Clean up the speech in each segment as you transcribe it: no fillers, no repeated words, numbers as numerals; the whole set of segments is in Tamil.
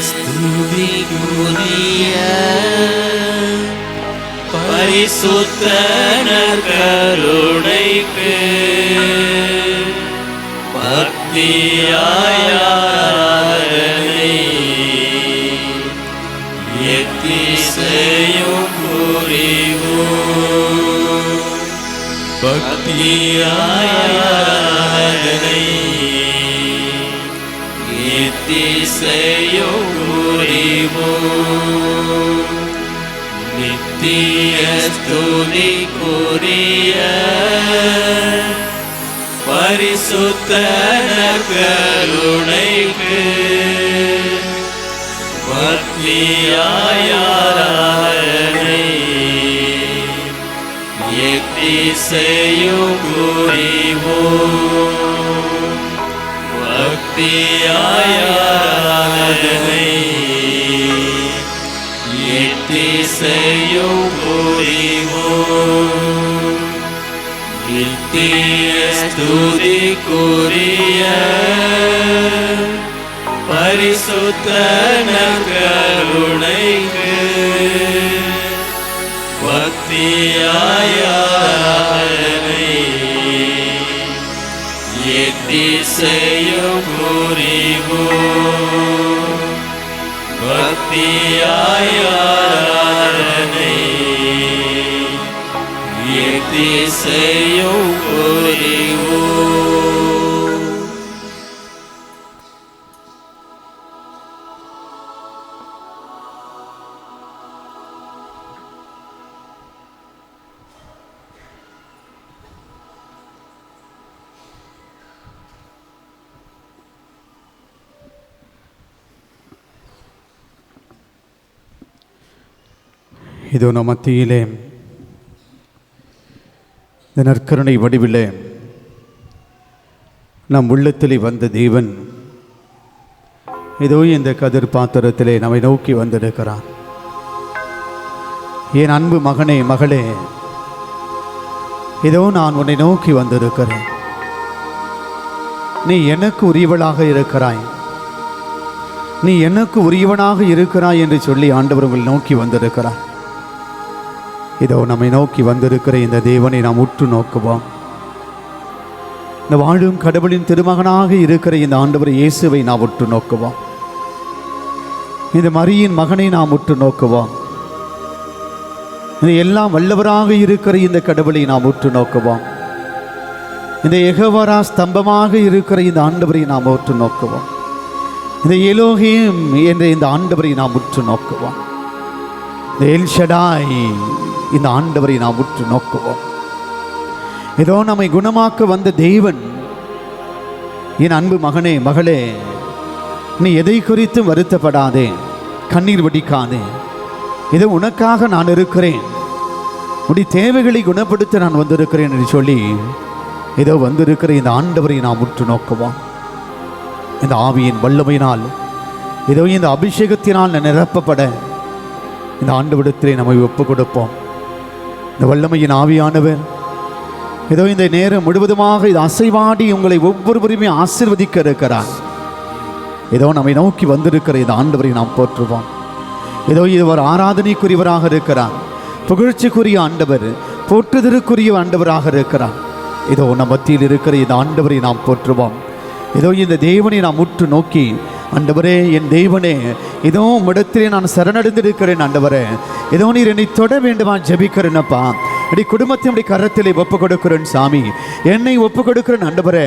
ஸ்துதிக்குரிய பரிசுத்த நற்கருணைக்கு பக்தியாய் ஆராதனை எத்திசையும் புரிவோம். பக்தியாய் ஆராதனை எத்திசையும் புரிவோம். நித்திய ஸ்துதிக்குரிய பரிசுத்த நற்கருணைக்கு பக்தியாய் ஆராதனை எத்திசையும் புரிவோம். பக்தியாய் ஆராதனை எத்திசையும் புரிவோம். நித்திய ஸ்துதிக்குரிய பரிசுத்த நற்கருணைக்கு பக்தியாய் ஆராதனை எத்திசையும் புரிவோம். பக்தியாய் ஆராதனை எத்திசையும் புரிவோம். இதோ நம் மத்தியிலே இந்த நற்கருணை வடிவிலே நம் உள்ளத்திலே வந்த தேவன் இதோ இந்த கதிர் பாத்திரத்திலே நம்மை நோக்கி வந்திருக்கிறார். என் அன்பு மகனே மகளே, இதோ நான் உன்னை நோக்கி வந்திருக்கிறேன். நீ எனக்கு உரியவளாக இருக்கிறாய், நீ எனக்கு உரியவனாக இருக்கிறாய் என்று சொல்லி ஆண்டவர் உங்களை நோக்கி வந்திருக்கிறார். இதோ நம்மை நோக்கி வந்திருக்கிற இந்த தேவனை நாம் உற்று நோக்குவோம். இந்த வாழும் கடவுளின் திருமகனாக இருக்கிற இந்த ஆண்டவர் இயேசுவை நாம் உற்று நோக்குவோம். இந்த மரியின் மகனை நாம் உற்று நோக்குவோம். இந்த எல்லாம் வல்லவராக இருக்கிற இந்த கடவுளை நாம் உற்று நோக்குவோம். இந்த யெகோவா ஸ்தம்பமாக இருக்கிற இந்த ஆண்டவரை நாம் உற்று நோக்குவோம். இந்த எலோஹிம் என்ற இந்த ஆண்டவரை நாம் உற்று நோக்குவோம். இந்த எல் ஷடாய் இந்த ஆண்டவரை நாம் உற்று நோக்குவோம். ஏதோ நம்மை குணமாக்க வந்த தேவன். என் அன்பு மகனே மகளே, நீ எதை குறித்து வருத்தப்படாதே, கண்ணீர் வடிக்காதே. இதோ உனக்காக நான் இருக்கிறேன், உன்னுடைய தேவைகளை குணப்படுத்த நான் வந்திருக்கிறேன் என்று சொல்லி ஏதோ வந்திருக்கிற இந்த ஆண்டவரை நாம் உற்று நோக்குவோம். இந்த ஆவியின் வல்லமையினால் ஏதோ இந்த அபிஷேகத்தினால் நிரப்பப்பட இந்த ஆண்டவரிடத்திலே நம்மை ஒப்புக் கொடுப்போம். இந்த வல்லமையின் ஆவியானவர் ஏதோ இந்த நேரம் முழுவதுமாக இது அசைவாடி உங்களை ஒவ்வொருவரையுமே ஆசீர்வதிக்க இருக்கிறார். ஏதோ நம்மை நோக்கி வந்திருக்கிற இந்த ஆண்டவரை நாம் போற்றுவோம். ஏதோ இவர் ஆராதனைக்குரியவராக இருக்கிறார், புகழ்ச்சிக்குரிய ஆண்டவர், போற்றுதலுக்குரிய ஆண்டவராக இருக்கிறார். ஏதோ நம் மத்தியில் இருக்கிற இந்த ஆண்டவரை நாம் போற்றுவோம். ஏதோ இந்த தேவனை நாம் உற்று நோக்கி, ஆண்டவரே என் தேவனே, ஏதோ இடத்திலே நான் சரணடைந்திருக்கிறேன் ஆண்டவரே, ஏதோ நீர் என்னை தொட வேண்டுமா ஜெபிக்கிறேனப்பா, அப்படி குடும்பத்தை அப்படி கரத்திலே ஒப்பு கொடுக்கிறேன் சாமி, என்னை ஒப்பு கொடுக்கிறேன் ஆண்டவரே,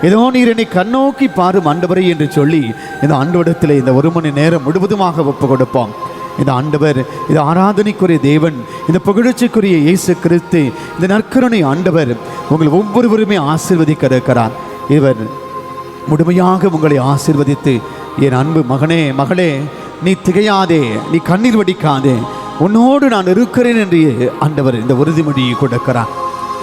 ஏதோ நீர் என்னை கண்ணோக்கி பாரும் ஆண்டவரே என்று சொல்லி இந்த ஆண்டவரிடத்திலே இந்த 1 மணி நேரம் முழுவதுமாக ஒப்பு கொடுப்போம். இந்த ஆண்டவர், இது ஆராதனைக்குரிய தேவன், இந்த புகழ்ச்சிக்குரிய இயேசு கிறிஸ்து, இந்த நற்கருணை ஆண்டவர் உங்கள் ஒவ்வொருவருமே ஆசீர்வதிக்க இருக்கிறார். இவர் முழுமையாக உங்களை ஆசீர்வதித்து, என் அன்பு மகனே மகளே, நீ திகையாதே, நீ கண்ணீர் வடிக்காதே, உன்னோடு நான் இருக்கிறேன் என்று ஆண்டவர் இந்த உறுதிமொழியை கொடுக்கிறார்.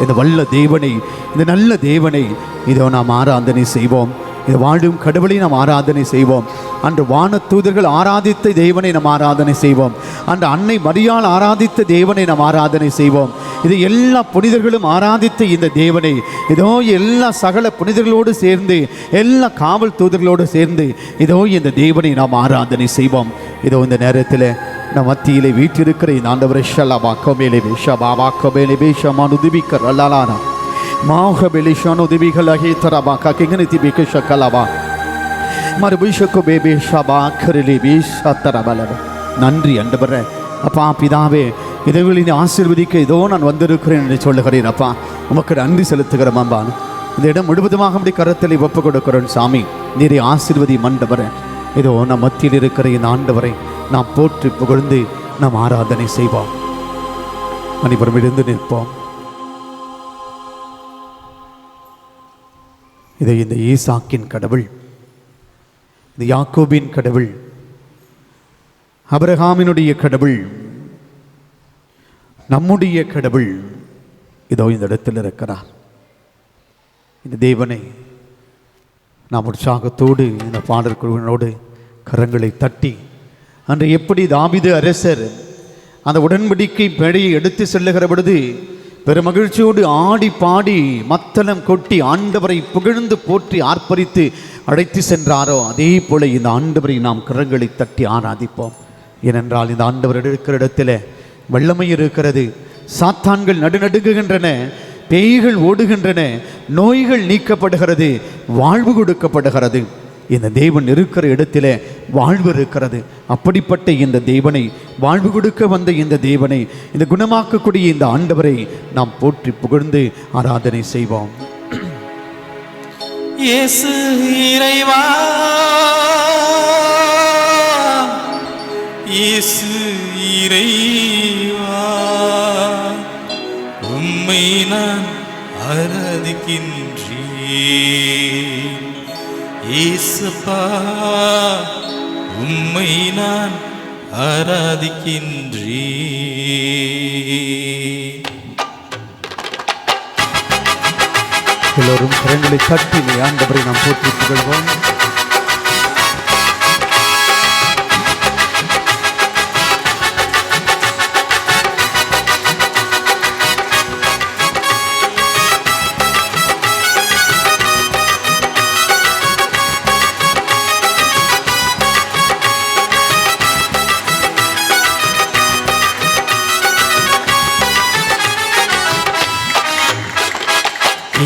இந்த வல்ல தேவனை, இந்த நல்ல தேவனை இதோ நாம் ஆராதனை செய்வோம். இது வாழும் கடவுளை நாம் ஆராதனை செய்வோம். அன்று வான தூதர்கள் ஆராதித்த தேவனை நாம் ஆராதனை செய்வோம். அன்று அன்னை மரியாள் ஆராதித்த தேவனை நாம் ஆராதனை செய்வோம். இது எல்லா புனிதர்களும் ஆராதித்த இந்த தேவனை இதோ எல்லா சகல புனிதர்களோடு சேர்ந்து எல்லா காவல் தூதர்களோடு சேர்ந்து இதோ இந்த தேவனை நாம் ஆராதனை செய்வோம். இதோ இந்த நேரத்தில் நம் மத்தியிலே வீட்டிருக்கிற இந்த ஆண்டவரை ஷலாபா கோபேலே ஷபாபா கோபேலே பேஷமான் உதுபிக்கர் அல்லாலானா மாஹ பெலிஷான் உதுபிகள் அஹேத்தராபா ககிங்கனிதி பிக ஷக்கலாபா மறுபிஷக்கு பேபே ஷபா கரிலி பீஷத்தரபலவ. நன்றி ஆண்டவரே. அப்பா பிதாவே, இதைகளின் ஆசீர்வதிக்க இதோ நான் வந்திருக்கிறேன் என்று சொல்லுகிறேன். அப்பா உமக்கு நன்றி செலுத்துகிறேன். அம்பா இந்த இடம் முழுவதுமாக அப்படி கரத்தில் ஒப்பு கொடுக்கிறேன். சாமி நீரை ஆசீர்வதி ஆண்டவரே. இதோ நம் மத்தியில் இருக்கிற இந்த ஆண்டவரை நாம் போற்றி புகழ்ந்து நாம் ஆராதனை செய்வோம். அனைவரும் எழுந்து நிற்போம். இதை இந்த ஈசாக்கின் கடவுள், இந்த யாக்கோபின் கடவுள், ஆபிரகாமினுடைய கடவுள், நம்முடைய கடவுள் இதோ இந்த இடத்தில் இருக்கிறார். இந்த தேவனை நாம் உற்சாகத்தோடு இந்த பாடல் குழுவினோடு கரங்களை தட்டி, அன்று எப்படி தாவீது அரசர் அந்த உடன்படிக்கை பேழையை எடுத்து செல்லுகிற பொழுது பெருமகிழ்ச்சியோடு ஆடி பாடி மத்தளம் கொட்டி ஆண்டவரை புகழ்ந்து போற்றி ஆர்ப்பரித்து அழைத்து சென்றாரோ, அதே போல இந்த ஆண்டவரை நாம் கரங்களை தட்டி ஆராதிப்போம். ஏனென்றால் இந்த ஆண்டவர் இருக்கிற இடத்துல வல்லமை இருக்கிறது. சாத்தான்கள் நடுநடுங்குகின்றன, பேய்கள் ஓடுகின்றன, நோய்கள் நீக்கப்படுகிறது, வாழ்வு கொடுக்கப்படுகிறது. இந்த தேவன் இருக்கிற இடத்துல வாழ்வு இருக்கிறது. அப்படிப்பட்ட இந்த தேவனை, வாழ்வு கொடுக்க வந்த இந்த தேவனை, இந்த குணமாக்கக்கூடிய இந்த ஆண்டவரை நாம் போற்றி புகழ்ந்து ஆராதனை செய்வோம். இயேசு இறைவா, இயேசு இறைவா, உம்மை நான் ஆராதிக்கின்றேன். இயேசுப்பா, உம்மை நான் ஆராதிக்கின்றேன். எல்லோரும் கரங்களை தட்டி ஆண்டவரை நாம் போற்றி புகழ்வோம்.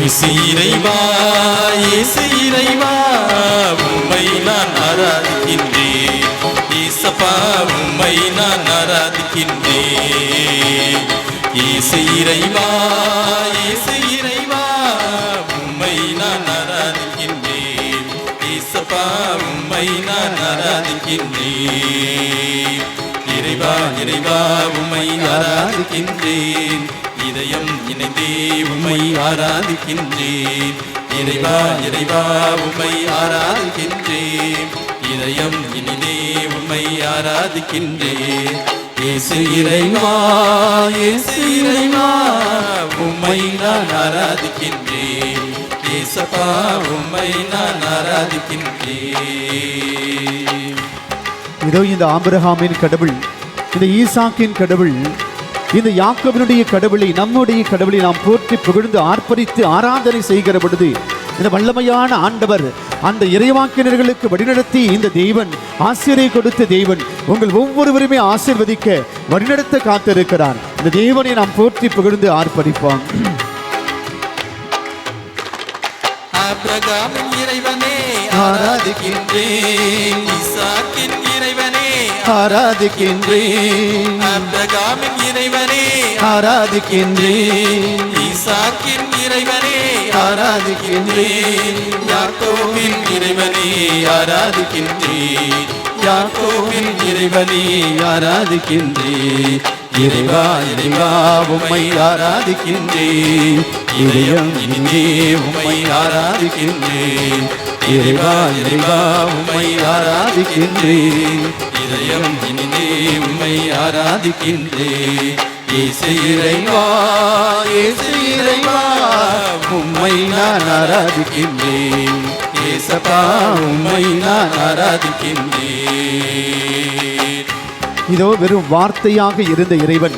இயேசு இறைவா, இயேசு இறைவா, உம்மை நான் ஆராதிக்கின்றேன். இயேசப்பா, உம்மை நான் ஆராதிக்கின்றேன். இயேசு இறைவா, இயேசு இறைவா, உம்மை நான் ஆராதிக்கின்றேன். இயேசப்பா, உம்மை நான் ஆராதிக்கின்றேன். இறைவா, இறைவா, உம்மை ஆராதிக்கின்றேன். இதயம் இணைந்தே உம்மை ஆராதிக்கின்றேன். இறைவா, இறைவா, உம்மை ஆராதிக்கின்றேன். இதயம் இனிதே உம்மை ஆராதிக்கின்றேன். இயேசு இறைவா, இயேசு இறைவா, உம்மை நான் ஆராதிக்கின்றேன். இயேசப்பா, உம்மை நான் ஆராதிக்கின்றேன். இதோ இந்த ஆபிரகாமின் கடவுள், இந்த ஈசாக்கின் கடவுள், இந்த யாக்கோபினுடைய கடவுளை, நம்முடைய கடவுளை நாம் போற்றி புகழ்ந்து ஆர்ப்பரித்து ஆராதனை செய்கிற பொழுது இந்த வல்லமையான ஆண்டவர், அந்த இறைவாக்கினர்களுக்கு வழிநடத்தி இந்த தேவன், ஆசிரியை கொடுத்த தேவன் உங்கள் ஒவ்வொருவருமே ஆசீர்வதிக்க வழிநடத்த காத்திருக்கிறார். இந்த தேவனை நாம் போற்றி புகழ்ந்து ஆர்ப்பரிப்போம். ஆபிரகாமின் இறைவனே ஆராதிக்கின்றேன். ஈசாக்கின் இறைவனே ஆராதிக்கின்றேன். ஆபிரகாமின் இறைவனே ஆராதிக்கின்றேன். ஈசாக்கின் இறைவனே ஆராதிக்கின்றேன். யாக்கோபின் இறைவனே ஆராதிக்கின்றேன். யாக்கோபின் இறைவனே ஆராதிக்கின்றேன். இறைவா, இறைவா, உம்மை ஆராதிக்கின்றேன். இதயம் இனிதே உம்மை ஆராதிக்கின்றேன். இறைவா, இறைவா, உம்மை ஆராதிக்கின்றேன். இதயம் இனிதே உம்மை ஆராதிக்கின்றேன். இயேசு இறைவா, இயேசு இறைவா, உம்மை நான் ஆராதிக்கின்றேன். இயேசப்பா, உம்மை நான் ஆராதிக்கின்றேன். இதோ வெறும் வார்த்தையாக இருந்த இறைவன்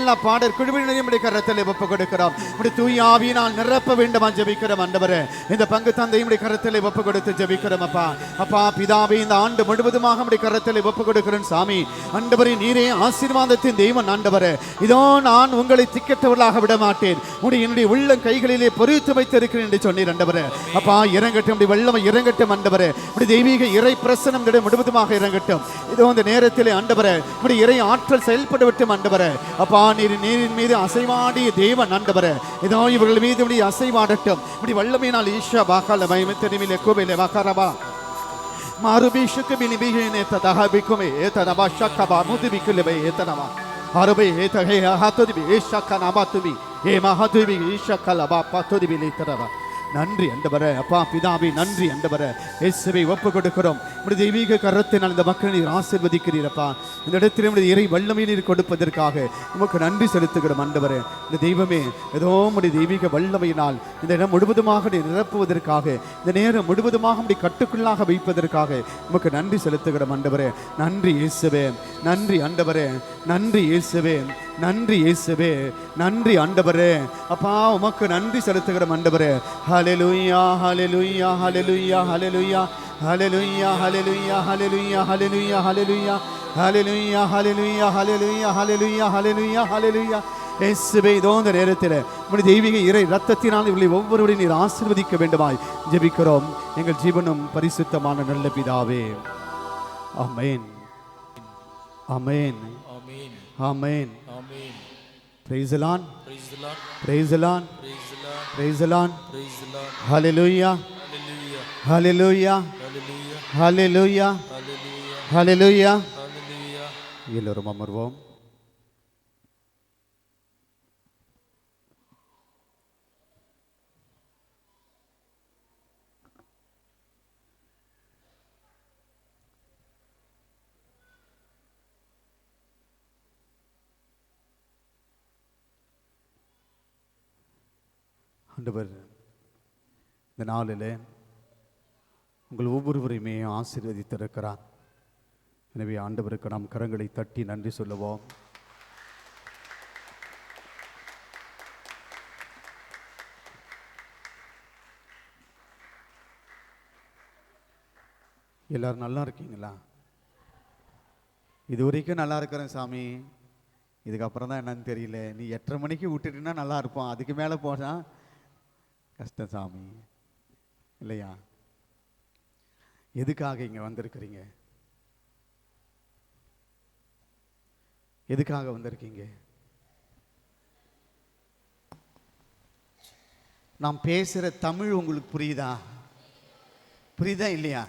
எல்லா பாடல் குழுவினரையும் உடைய கரத்தில் ஒப்பு கொடுக்கிறோம். உடைய தூய ஆவியினால் நிரப்ப வேண்டுமா ஜெபிக்கிறோம் ஆண்டவரே. இந்த பங்கு தந்தையும் உடைய கரத்தில் ஒப்பு கொடுத்து ஜெபிக்கிறோம் அப்பா. அப்பா பிதாவே, இந்த ஆண்டு முழுவதுமாக உடைய கரத்தில் ஒப்பு கொடுக்கிறேன் சாமி. ஆண்டவரே, நீரே ஆசீர்வாதத்தின் தெய்வம் ஆண்டவரே. இதோ நான் உங்களை திக்கற்றவர்களாக விட மாட்டேன், என்னுடைய உள்ள கைகளிலே பொறித்து வைத்திருக்கிறேன் என்று சொன்னீர் ஆண்டவரே. அப்பா இறங்கட்டும், உடைய வல்லமை இறங்கட்டும் ஆண்டவரே. உடைய தெய்வீக இறை பிரசனம் முழுவதுமாக இறங்கட்டும். இதோ அந்த நேரத்திலே ஆண்டவரே, உடைய இறை ஆற்றல் செயல்பட விட்டும் ஆண்டவரே. அப்பா நீரின் மீது அசைவாடிய தேவன் ஆண்டவரே. இதோ இவர்கள் மீது உடைய அசைவாடட்டும். உடைய வல்லமையினால் ஈஷா பாகால பயமித்தனிமிலே கோவிலே வாக்காரபா மாருபிஷுக்கு பினிபிஹேனே ததஹபிக்குமே ஏதனபா ஷக்கபா முதிபிக்குலபே ஏதனமா அரபே ஏதஹே ஹாத்துதிபி ஏஷக்கனபாத்துபி ஏ மஹதுபி ஈஷக்கலபா பத்துதிபி லேதரபா. நன்றி ஆண்டவரே. அப்பா பிதாவே, நன்றி ஆண்டவரே. இயேசுவை ஒப்பு கொடுக்கிறோம். உடைய தெய்வீக கரத்தினால் இந்த மக்களை நீர் ஆசீர்வதிக்கிறீரப்பா. இந்த இடத்தில் உடைய இறை வல்லமை நீர் கொடுப்பதற்காக உமக்கு நன்றி செலுத்துகிறோம் ஆண்டவரே. இந்த தெய்வமே, ஏதோ உடைய தெய்வீக வல்லமையினால் இந்த இடம் முழுவதுமாக நிரப்புவதற்காக, இந்த நேரம் முழுவதுமாக உடைய கட்டுக்குள்ளாக வைப்பதற்காக உமக்கு நன்றி செலுத்துகிறோம் ஆண்டவரே. நன்றி இயேசுவே, நன்றி ஆண்டவரே, நன்றி இயேசுவே, நன்றி இயேசுவே, நன்றி ஆண்டவரே. அப்பா உமக்கு நன்றி செலுத்துகிறோம் ஆண்டவரே. ஹல்லேலூயா, ஹல்லேலூயா, ஹல்லேலூயா, ஹல்லேலூயா, ஹல்லேலூயா, ஹல்லேலூயா, ஹல்லேலூயா, ஹல்லேலூயா, ஹல்லேலூயா, ஹல்லேலூயா, ஹல்லேலூயா, ஹல்லேலூயா, ஹல்லேலூயா, ஹல்லேலூயா, ஹல்லேலூயா. இயேசுவே, இதோ இந்த நேரத்தில் உம்முடைய தெய்வீக இறை இரத்தத்தினால் இவர்களை ஒவ்வொருவரையும் நீர் ஆசீர்வதிக்க வேண்டுமாய் ஜெபிக்கிறோம் எங்கள் ஜீவனும் பரிசுத்தமான நல்ல பிதாவே. ஆமென், ஆமென், ஆமென், ஆமென். ஆமென். Praise the Lord, Praise the Lord, praise the Lord, praise the Lord, praise the Lord. praise the Lord. Hallelujah, Hallelujah, hallelujah, hallelujah, hallelujah, hallelujah, hallelujah. hallelujah. எல்லோரும் அமர்வோம். ஆண்டவர் இந்த நாளில் உங்கள் ஒவ்வொருவரையுமே ஆசீர்வதித்திருக்கிறார். எனவே ஆண்டவருக்கு நாம் கரங்களை தட்டி நன்றி சொல்லுவோம். எல்லாரும் நல்லா இருக்கீங்களா? இது வரைக்கும் நல்லா இருக்கிறேன் சாமி, இதுக்கப்புறம் தான் என்னன்னு தெரியல. நீ 8:30 மணிக்கு விட்டுட்டுன்னா நல்லா இருப்பான், அதுக்கு மேலே போனால் கஷ்டம் சாமி, இல்லையா? எதுக்காக இங்கே வந்திருக்கிறீங்க? எதுக்காக வந்திருக்கீங்க? நாம் பேசுகிற தமிழ் உங்களுக்கு புரியுதா? புரியுதா இல்லையா?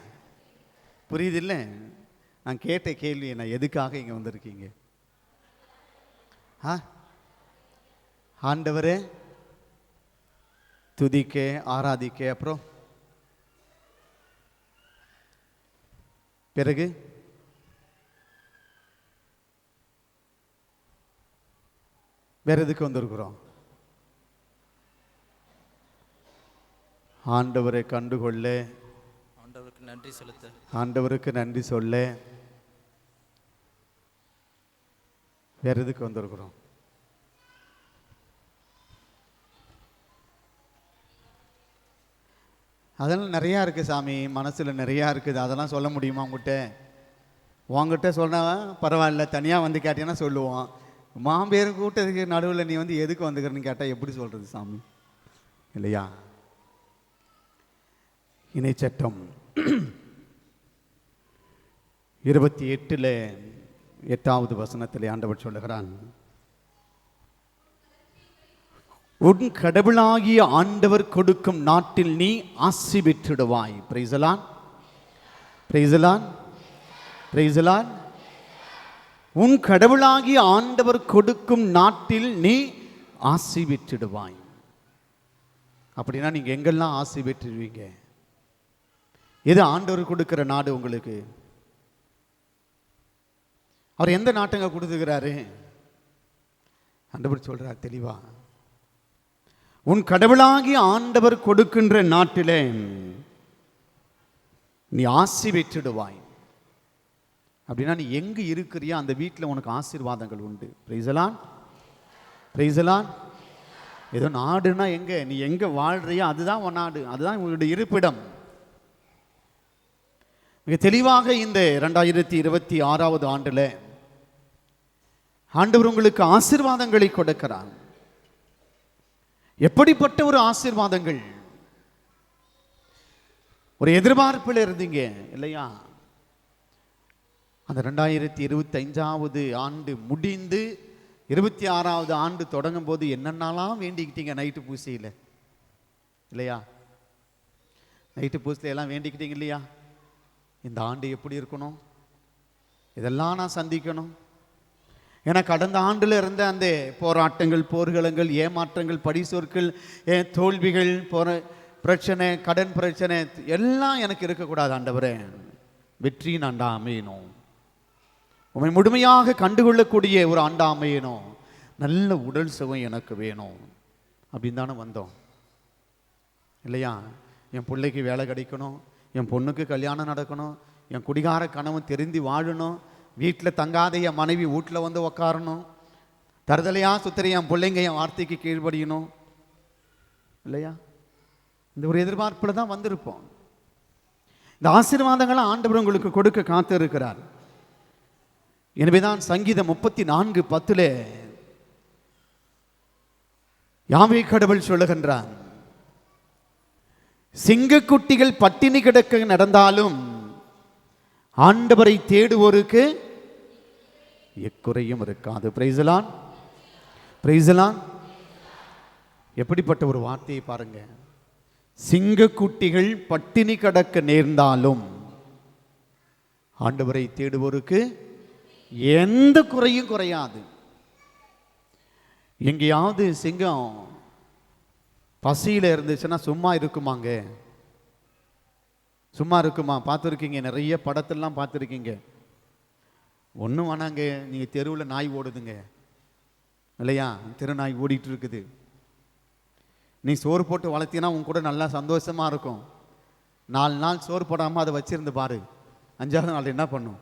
புரியுது இல்லை? நான் கேட்ட கேள்வி என்ன? எதுக்காக இங்கே வந்திருக்கீங்க? ஆண்டவரே துதிக்க, ஆராதிக்க, அப்புறம் பிறகு வேற எதுக்கு வந்திருக்கிறோம்? ஆண்டவரை கண்டுகொள்ள, ஆண்டவருக்கு நன்றி செலுத்த, ஆண்டவருக்கு நன்றி சொல்ல, வேற எதுக்கு வந்திருக்கிறோம்? அதெல்லாம் நிறையா இருக்குது சாமி, மனசில் நிறையா இருக்குது. அதெல்லாம் சொல்ல முடியுமா உங்கள்கிட்ட? உங்ககிட்ட சொன்னால் பரவாயில்ல, தனியாக வந்து கேட்டீங்கன்னா சொல்லுவோம். மாம்பேரும் கூட்டத்துக்கு நடுவில் நீ வந்து எதுக்கு வந்துக்கிறன்னு கேட்டால் எப்படி சொல்கிறது சாமி, இல்லையா? இணைச்சட்டம் 28 8வது வசனத்தில் ஆண்டவர் சொல்லுகிறான், உன் கடவுளாகிய ஆண்டவர் கொடுக்கும் நாட்டில் நீ ஆசி பெற்றிடுவாய். Praise the lord, praise the lord, praise the lord. உன் கடவுளாகிய ஆண்டவர் கொடுக்கும் நாட்டில் நீ ஆசி பெற்றிடுவாய். அப்படின்னா நீங்க எங்கெல்லாம் ஆசி பெற்றுவீங்க? எது ஆண்டவர் கொடுக்கிற நாடு உங்களுக்கு? அவர் எந்த நாட்டுங்க கொடுத்துக்கிறாரு? ஆண்டவர் சொல்றார் தெளிவா, உன் கடவுளாகிய ஆண்டவர் கொடுக்கின்ற நாட்டிலே நீ ஆசி பெற்றிடுவாய். அப்படின்னா நீ எங்கு இருக்கிறியோ அந்த வீட்டில் உனக்கு ஆசீர்வாதங்கள் உண்டு. Price the lord, praise the Lord. ஏதோ நாடுனா எங்க நீ எங்க வாழ்றியோ அதுதான் உன் நாடு, அதுதான் உங்களுடைய இருப்பிடம். மிக தெளிவாக இந்த 2026 ஆண்டுல ஆண்டவர் உங்களுக்கு ஆசீர்வாதங்களை கொடுக்கிறார். எப்படிப்பட்ட ஒரு ஆசீர்வாதங்கள்! ஒரு எதிர்பார்ப்பில் இருந்தீங்க இல்லையா? அந்த 2025 ஆண்டு முடிந்து 26வது ஆண்டு தொடங்கும் போது என்னென்னலாம் வேண்டிக்கிட்டீங்க நைட்டு பூசையில் இல்லையா? நைட்டு பூசையில் எல்லாம் வேண்டிக்கிட்டீங்க இல்லையா? இந்த ஆண்டு எப்படி இருக்கணும், இதெல்லாம் நான் சந்திக்கணும். ஏன்னா கடந்த ஆண்டில் இருந்த அந்த போராட்டங்கள், போர்களங்கள், ஏமாற்றங்கள், படிசொற்கள், தோல்விகள், பிரச்சனை, கடன் பிரச்சனை எல்லாம் எனக்கு இருக்கக்கூடாது ஆண்டவரே. வெற்றியின் ஆண்டா அமையணும், உண்மை முழுமையாக கண்டுகொள்ளக்கூடிய ஒரு ஆண்டா அமையணும், நல்ல உடல் சுகம் எனக்கு வேணும் அப்படின்னு தானே வந்தோம் இல்லையா? என் பிள்ளைக்கு வேலை கிடைக்கணும், என் பொண்ணுக்கு கல்யாணம் நடக்கணும், என் குடிகார கணவன் தெரிந்து வாழணும், வீட்டில் தங்காத என் மனைவி வீட்டில் வந்து உக்காரணும், தருதலையா சுத்தரி என் பிள்ளைங்க என் வார்த்தைக்கு கீழ்படியணும் இல்லையா? இந்த ஒரு எதிர்பார்ப்பில் தான் வந்திருப்போம். இந்த ஆசீர்வாதங்களை ஆண்டவர் உங்களுக்கு கொடுக்க காத்து இருக்கிறார். எனவேதான் சங்கீதம் 34:10 யாவே கடவுள் சொல்லுகின்றான், சிங்கக்குட்டிகள் பட்டினி கிடக்க நடந்தாலும் ஆண்டவரை தேடுவோருக்கு எக்குறையும் இருக்காது. Price the lord, praise the Lord. எப்படிப்பட்ட ஒரு வார்த்தையை பாருங்க. சிங்கக்குட்டிகள் பட்டினி கிடக்க நேர்ந்தாலும் ஆண்டவரை தேடுவோருக்கு எந்த குறையும் குறையாது. எங்கேயாவது சிங்கம் பசியில் இருந்துச்சுன்னா சும்மா இருக்குமாங்க? சும்மா இருக்குமா? பார்த்துருக்கீங்க, நிறைய படத்திலாம் பார்த்துருக்கீங்க. ஒன்றும் வேணாங்க, நீங்கள் தெருவில் நாய் ஓடுதுங்க இல்லையா? தெரு நாய் ஓடிட்டு இருக்குது. நீ சோறு போட்டு வளர்த்தினா உன் கூட நல்லா சந்தோஷமாக இருக்கும். 4 நாள் சோறு போடாமல் அதை வச்சிருந்து பாரு, 5ஆவது நாள் என்ன பண்ணும்?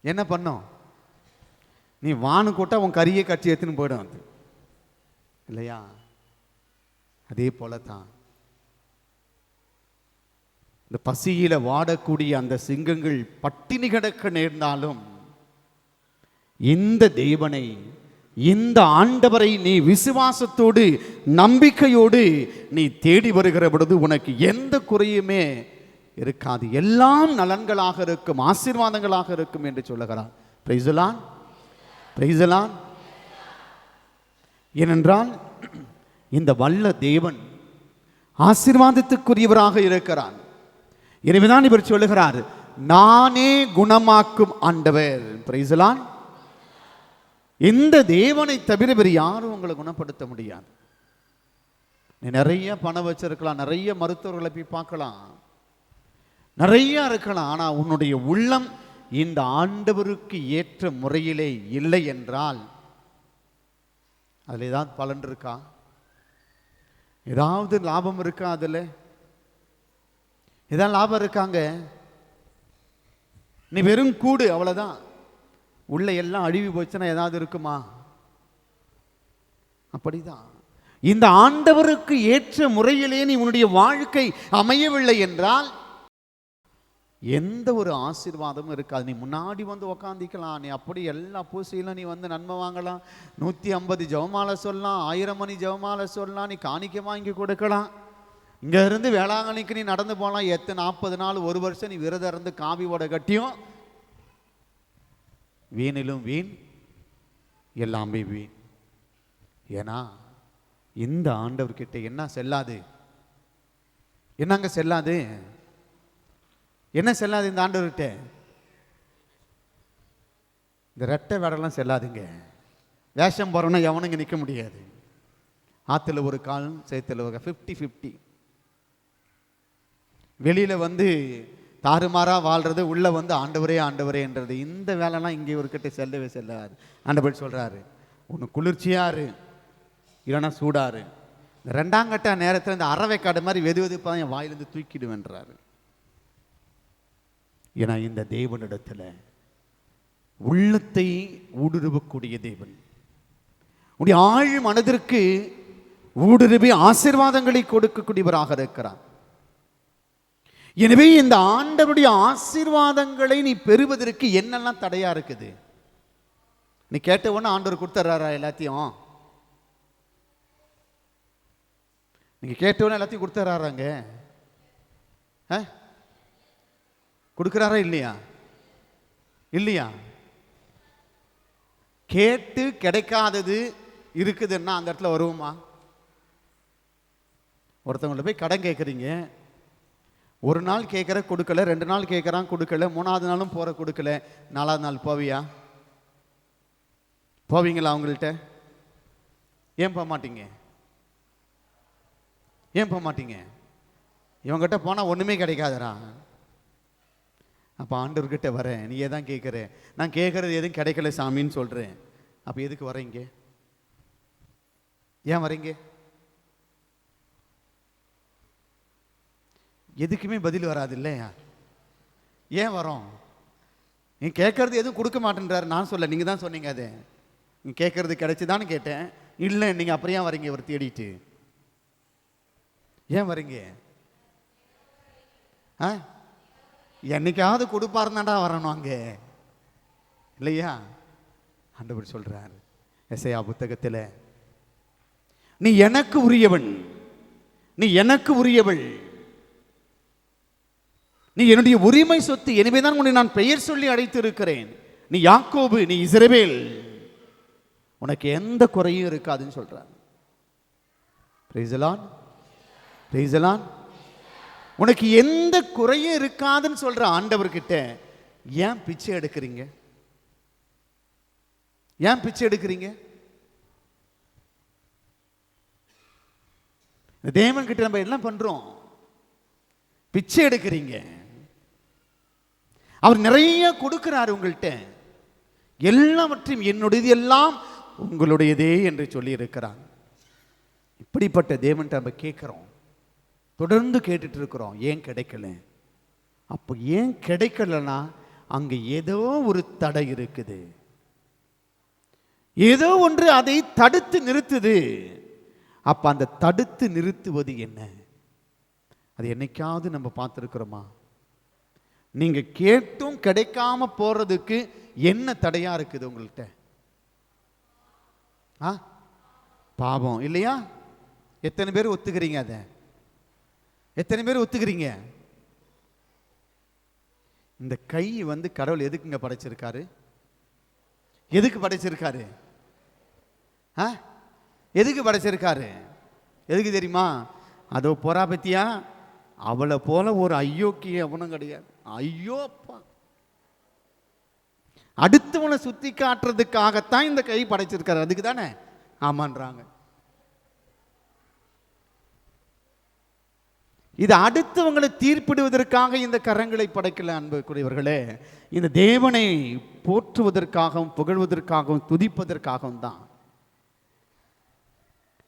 என்ன பண்ணும்? நீ வானு கூட்ட உன் கறியை கட்சி எடுத்துன்னு போயிடும் அது இல்லையா? அதே போல தான் இந்த பசியில வாடக்கூடிய அந்த சிங்கங்கள் பட்டினி கிடக்க நேர்ந்தாலும் இந்த தேவனை, இந்த ஆண்டவரை நீ விசுவாசத்தோடு நம்பிக்கையோடு நீ தேடி வருகிற பொழுது உனக்கு எந்த குறையுமே இருக்காது. எல்லாம் நலன்களாக இருக்கும், ஆசீர்வாதங்களாக இருக்கும் என்று சொல்லுகிறார். Price the lord, praise the Lord. ஏனென்றால் இந்த வல்ல தேவன் ஆசீர்வாதத்துக்குரியவராக இருக்கிறார். எனவேதான் இவர் சொல்லுகிறார், நானே குணமாக்கும் ஆண்டவர். Price the Lord. இந்த தேவனை தவிர வேறு யாரும் உங்களை குணப்படுத்த முடியாது. நீ நிறைய பணம் வச்சிருக்கலாம், நிறைய மருத்துவர்களை போய் பார்க்கலாம், நிறைய இருக்கலாம். ஆனால் உன்னுடைய உள்ளம் இந்த ஆண்டவருக்கு ஏற்ற முறையிலே இல்லை என்றால் அதில் ஏதாவது பலன் இருக்கா? ஏதாவது லாபம் இருக்கா? அதில் ஏதாவது லாபம் இருக்காங்க? நீ வெறும் கூடு, அவ்வளோதான். உள்ள எல்லாம் அழிவு போச்சுன்னா ஏதாவது இருக்குமா? அப்படிதான். இந்த ஆண்டவருக்கு ஏற்ற முறையிலே நீ உன்னுடைய வாழ்க்கை அமையவில்லை என்றால் எந்த ஒரு ஆசீர்வாதமும் இருக்காது. நீ முன்னாடி வந்து உக்காந்திக்கலாம், நீ அப்படி எல்லா பூசையிலும் நீ வந்து நன்மை வாங்கலாம், 150 ஜெபமாலை சொல்லலாம், 1000 மணி ஜெபமாலை சொல்லலாம், நீ காணிக்கை வாங்கி கொடுக்கலாம். இங்க இருந்து வேளாங்கண்ணிக்கு நீ நடந்து போகலாம். 40 நாள், 1 வருஷம் நீ விரதம் இருந்து காவி ஓட கட்டியும் வீணிலும் வீண், எல்லாமே வீண். ஏன்னா இந்த ஆண்டவர்கிட்ட என்ன செல்லாது? என்னங்க செல்லாது? என்ன செல்லாது இந்த ஆண்டவர்கிட்ட? இந்த ரெட்டை வேடெல்லாம் செல்லாதுங்க. வேஷம் போறோன்னா எவனுங்க நிற்க முடியாது. ஆற்றுல ஒரு கால், சேத்துல ஒரு 50-50. வெளியில வந்து தாறுமாறா வாழ்றது, உள்ள வந்து ஆண்டவரே ஆண்டவரேன்றது. இந்த வேலைலாம் இங்கே ஒரு கிட்ட செல்லவே செல்லாது. ஆண்டவர் சொல்றாரு, ஒன்று குளிர்ச்சியாரு இல்லைன்னா சூடாரு. இந்த 2ஆம் கட்ட நேரத்தில் இந்த அறவைக்காடு மாதிரி வெது வெதுப்பாக என் வாயிலிருந்து தூக்கிடுவேன்றாரு. ஏன்னா இந்த தேவனிடத்தில் உள்ளத்தை ஊடுருவக்கூடிய தேவன், உடைய ஆழ் மனதிற்கு ஊடுருவி ஆசீர்வாதங்களை கொடுக்கக்கூடியவராக இருக்கிறார். எனவே இந்த ஆண்டவருடைய ஆசீர்வாதங்களை நீ பெறுவதற்கு என்னெல்லாம் தடையா இருக்குது? நீ கேட்ட உடனே ஆண்டவர் கொடுத்துறாரா எல்லாத்தையும்? நீங்க கேட்டவன எல்லாத்தையும் கொடுத்துறாராங்க? கொடுக்கிறாரா இல்லையா? இல்லையா? கேட்டு கிடைக்காதது இருக்குதுன்னா அந்த இடத்துல வருவோமா? ஒருத்தவங்களை போய் கடன் கேட்குறீங்க, ஒரு நாள் கேட்குற கொடுக்கல, 2 நாள் கேட்குறான் கொடுக்கல, 3ஆவது நாளும் போகிற கொடுக்கல, 4ஆவது நாள் போவியா? போவீங்களா அவங்கள்ட்ட? ஏன் போக மாட்டீங்க? ஏன் போக மாட்டீங்க? இவங்ககிட்ட போனால் ஒன்றுமே கிடைக்காதரா? அப்போ ஆண்டவர்கிட்ட வரேன், நீ ஏதான் கேட்குற, நான் கேட்குறது எதுவும் கிடைக்கல சாமின்னு சொல்கிறேன். அப்போ எதுக்கு வரீங்க? ஏன் வரீங்க? எதுக்குமே பதில் வராது இல்லையா? ஏன் வரோம்? நீ கேட்கறது எதுவும் கொடுக்க மாட்டேன்றாரு. நான் சொல்ல, நீங்கள் தான் சொன்னீங்க. அது நீ கேட்கறது கிடைச்சுதான்னு கேட்டேன். இல்லை, நீங்கள் அப்புறம் ஏன் வரீங்க இவர் தேடிட்டு? ஏன் வரீங்க? என்னைக்காவது கொடுப்பாருந்தாண்டா வரணும் அங்கே, இல்லையா? ஆண்டவர் சொல்றார் எசையா புத்தகத்தில், நீ எனக்கு உரியவன், நீ எனக்கு உரியவள், நீ என்னுடைய உரிமை சொத்து, எனவேதான் உன்னை நான் பெயர் சொல்லி அழைத்து இருக்கிறேன். நீ யாக்கோபு, நீ இஸ்ரவேல், உனக்கு எந்த குறையும் இருக்காதுன்னு சொல்றார். Price the lord, praise the Lord. உனக்கு எந்த குறையும் இருக்காதுன்னு சொல்ற ஆண்டவர்கிட்ட ஏன் பிச்சை எடுக்கிறீங்க? ஏன் பிச்சை எடுக்கிறீங்க? தேவன் கிட்ட நம்ம என்ன பண்றோம்? பிச்சை எடுக்கிறீங்க. அவர் நிறைய கொடுக்கிறார் உங்கள்கிட்ட, எல்லாவற்றையும் என்னுடையது எல்லாம் உங்களுடையதே என்று சொல்லி இருக்கிறார். இப்படிப்பட்ட தேவன் நம்ம கேட்கிறோம், தொடர்ந்து கேட்டுட்டு இருக்கிறோம். ஏன் கிடைக்கல? அப்போ ஏன் கிடைக்கலன்னா அங்க ஏதோ ஒரு தடை இருக்குது, ஏதோ ஒன்று அதை தடுத்து நிறுத்துது. அப்ப அந்த தடுத்து நிறுத்துவது என்ன? அது என்னைக்காவது நம்ம பார்த்துருக்கிறோமா? நீங்க கேட்டும் கிடைக்காம போறதுக்கு என்ன தடையா இருக்குது உங்கள்கிட்ட? பாவம் இல்லையா? எத்தனை பேர் ஒத்துக்கிறீங்க? அதை எத்தனை பேர் ஒத்துக்கிறீங்க? இந்த கை கடவுள் எதுக்குங்க படைச்சிருக்காரு? எதுக்கு படைச்சிருக்காரு? எதுக்கு படைச்சிருக்காரு? எதுக்கு தெரியுமா? அதோ போறா பத்தியா, அவளை போல ஒரு ஐயோக்கிய அவனும் கிடையாது. ஐயோ அப்பா, அடுத்தவனை சுத்தி காட்டுறதுக்காகத்தான் இந்த கை படைச்சிருக்காரு. அதுக்கு தானே ஆமான்றாங்க. இது அடுத்தவங்களை தீர்ப்பிடுவதற்காக இந்த கரங்களை படைக்கல அன்புக்குரியவர்களே. இந்த தேவனை போற்றுவதற்காகவும் புகழ்வதற்காகவும் துதிப்பதற்காகவும் தான்.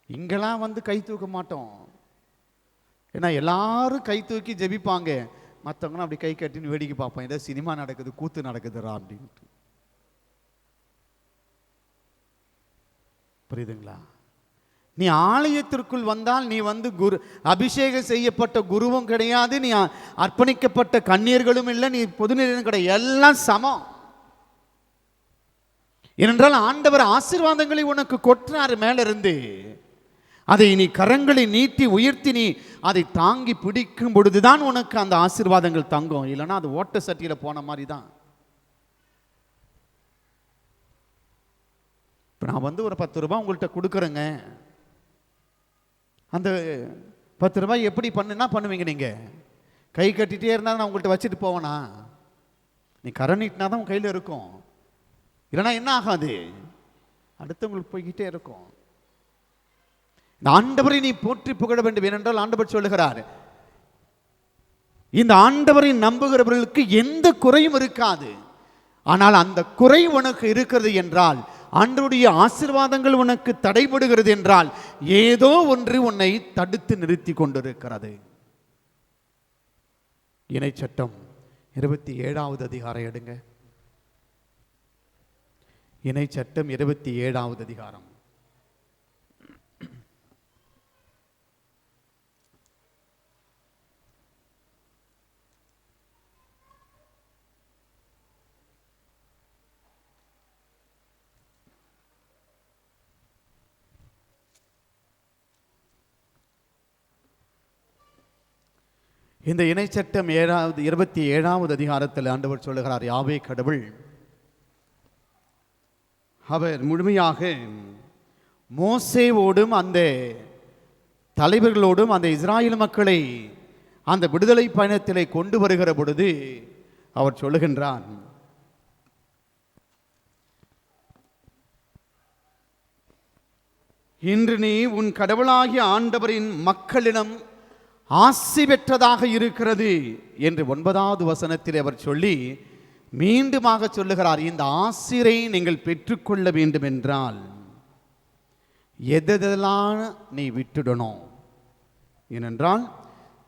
இங்கெல்லாம் கை தூக்க மாட்டோம். ஏன்னா எல்லாரும் கை தூக்கி ஜெபிப்பாங்க, மற்றவங்களும் அப்படி கை கட்டின்னு வேடிக்கை பார்ப்போம். ஏதோ சினிமா நடக்குது, கூத்து நடக்குதுரா அப்படின்ட்டு. புரியுதுங்களா? நீ ஆலயத்திற்குள் வந்தால் நீ குரு அபிஷேகம் செய்யப்பட்ட குருவும் கிடையாது, நீ அர்ப்பணிக்கப்பட்ட கண்ணீர்களும் இல்லை, நீ பொதுநிலையும் கிடையாது, எல்லாம் சமம். ஏனென்றால் ஆண்டவர் ஆசீர்வாதங்களை உனக்கு கொற்றாரு மேல இருந்து. அதை நீ கரங்களை நீட்டி உயர்த்தி நீ அதை தாங்கி பிடிக்கும் பொழுதுதான் உனக்கு அந்த ஆசீர்வாதங்கள் தங்கும். இல்லைன்னா அது ஓட்ட சட்டியில போன மாதிரி தான். இப்போ நான் ஒரு 10 ரூபாய் உங்கள்கிட்ட கொடுக்குறேங்க, அந்த 10 ரூபாய் எப்படி பண்ணுவீங்க? நீங்க கை கட்டிகிட்டே இருந்தால் நான் உங்கள்கிட்ட வச்சுட்டு போவேனா? நீ கரை நீட்டினா தான் உன் கையில் இருக்கும், இல்லைன்னா என்ன ஆகாது, அடுத்தவங்களுக்கு போய்கிட்டே இருக்கும். இந்த ஆண்டவரை நீ போற்றி புகழ வேண்டும். ஏனென்றால் ஆண்டவர் சொல்லுகிறார், இந்த ஆண்டவரை நம்புகிறவர்களுக்கு எந்த குறையும் இருக்காது. ஆனால் அந்த குறை உனக்கு இருக்கிறது என்றால், ஆண்டவருடைய ஆசீர்வாதங்கள் உனக்கு தடைபடுகிறது என்றால், ஏதோ ஒன்று உன்னை தடுத்து நிறுத்தி கொண்டிருக்கிறது. இணைச்சட்டம் 27வது அதிகாரம் எடுங்க. இணைச்சட்டம் 27வது அதிகாரம் இந்த இணைச்சட்டம் 27வது அதிகாரத்தில் ஆண்டவர் சொல்லுகிறார், யாவே கடவுள் அவர் முழுமையாக மோசேவோடும் அந்த தலைவர்களோடும் அந்த இஸ்ராயேல் மக்களை அந்த விடுதலை பயணத்திலே கொண்டு வருகிற பொழுது அவர் சொல்லுகின்றார், இன்று நீ உன் கடவுளாகிய ஆண்டவரின் மக்களிடம் ஆசி பெற்றதாக இருக்கிறது என்று 9வது வசனத்தில் அவர் சொல்லி மீண்டுமாக சொல்லுகிறார், இந்த ஆசிரை நீங்கள் பெற்றுக்கொள்ள வேண்டும் என்றால் எதெல்லாம் நீ விட்டுடணும். ஏனென்றால்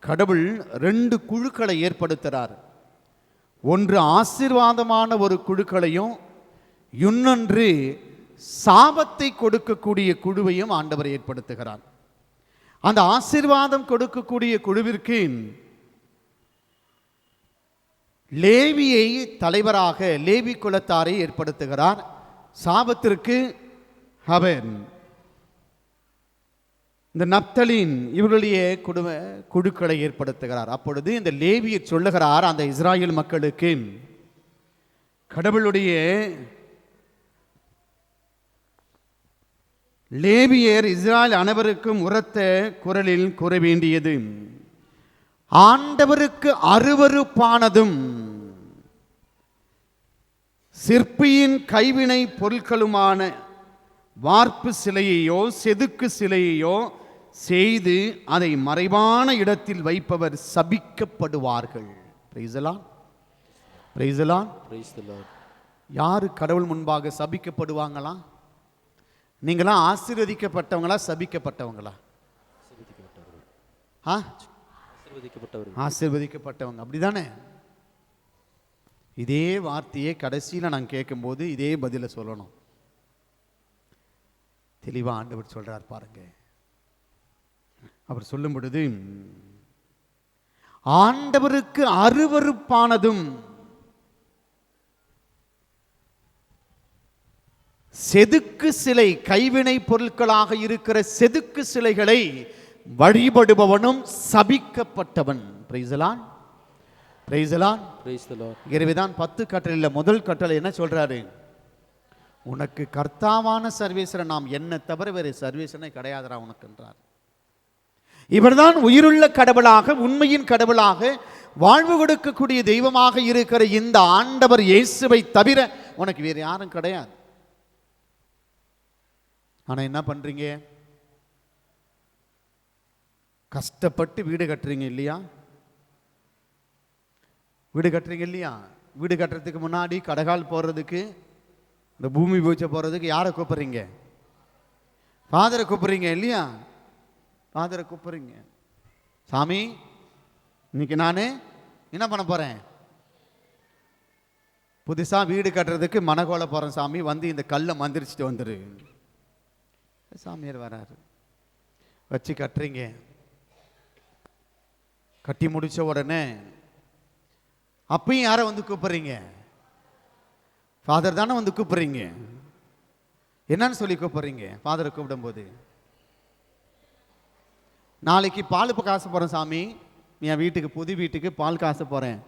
கடவுள் 2 குழுக்களை ஏற்படுத்துகிறார். ஒன்று ஆசீர்வாதமான ஒரு குழுக்களையும் இன்னொன்று சாபத்தை கொடுக்கக்கூடிய குழுவையும் ஆண்டவர் ஏற்படுத்துகிறார். அந்த ஆசீர்வாதம் கொடுக்கக்கூடிய குழுவிற்கு லேவியை தலைவராக லேவி குலத்தாரை ஏற்படுத்துகிறார். சாபத்திற்கு அவர் இந்த நப்தலின் இவர்களுடைய குழுக்களை ஏற்படுத்துகிறார். அப்பொழுது இந்த லேவியர் சொல்லுகிறார், அந்த இஸ்ராயேல் மக்களுக்கு கடவுளுடைய லேவியர் இஸ்ராயேல் அனைவருக்கும் உரத்த குரலில் கூற வேண்டியது, ஆண்டவருக்கு அருவருப்பானதும் சிற்பியின் கைவினை பொருட்களுமான வார்ப்பு சிலையையோ செதுக்கு சிலையையோ செய்து அதை மறைவான இடத்தில் வைப்பவர் சபிக்கப்படுவார்கள். Praise the lord, praise the lord, praise the lord. யாரு கடவுள் முன்பாக சபிக்கப்படுவாங்களா? நீங்களாம் ஆசீர்வதிக்கப்பட்டவங்களா சபிக்கப்பட்டவங்களா? ஆசீர்வதிக்கப்பட்டவங்க, அப்படிதானே? இதே வார்த்தையை கடைசியில் நான் கேட்கும்போது இதே பதிலை சொல்லணும். தெளிவா ஆண்டவர் சொல்றார் பாருங்க. அவர் சொல்லும் பொழுது, ஆண்டவருக்கு அருவருப்பானதும் செதுக்கு சிலை, கைவினை பொருட்களாக இருக்கிற செதுக்கு சிலைகளை வழிபடுபவனும் சபிக்கப்பட்டவன். Praise the lord, praise the lord, praise the lord. எனவேதான் 10 கட்டளையில முதல் கட்டளை என்ன சொல்றாரு? உனக்கு கர்த்தாவான சர்வேஸ்வரன், நாம் என்ன தவிர வேறு சர்வேஸ்வரனே கிடையாதுடா உனக்குன்றார். இவர்தான் உயிருள்ள கடவுளாக, உண்மையின் கடவுளாக, வாழ்வு கொடுக்கக்கூடிய தெய்வமாக இருக்கிற இந்த ஆண்டவர் இயேசுவை தவிர உனக்கு வேறு யாரும் கிடையாது. ஆனா என்ன பண்றீங்க? கஷ்டப்பட்டு வீடு கட்டுறீங்க இல்லையா? வீடு கட்டுறீங்க இல்லையா? வீடு கட்டுறதுக்கு முன்னாடி கடகால் போடுறதுக்கு, இந்த பூமி பூஜை போடுறதுக்கு யாரை கூப்பிடுறீங்க? ஃபாதரை கூப்பிடுறீங்க இல்லையா? ஃபாதரை கூப்பிடுறீங்க. சாமி, இன்னைக்கு நான் என்ன பண்ண போறேன்? புதுசா வீடு கட்டுறதுக்கு மனகோல போறேன் சாமி, வந்து இந்த கல்லை மந்திரிச்சுட்டு வந்துரு. சாமியார் வராரு, வச்சு கட்டுறீங்க. கட்டி முடிச்ச உடனே அப்பயும் யாரை வந்து கூப்பிடுறீங்க? ஃபாதர் தானே வந்து கூப்பிடுறீங்க. என்னன்னு சொல்லி கூப்பிடுறீங்க? ஃபாதரை கூப்பிடும்போது, நாளைக்கு பால் காசு போகிறேன் சாமி, என் வீட்டுக்கு, புது வீட்டுக்கு பால் காசு போகிறேன்.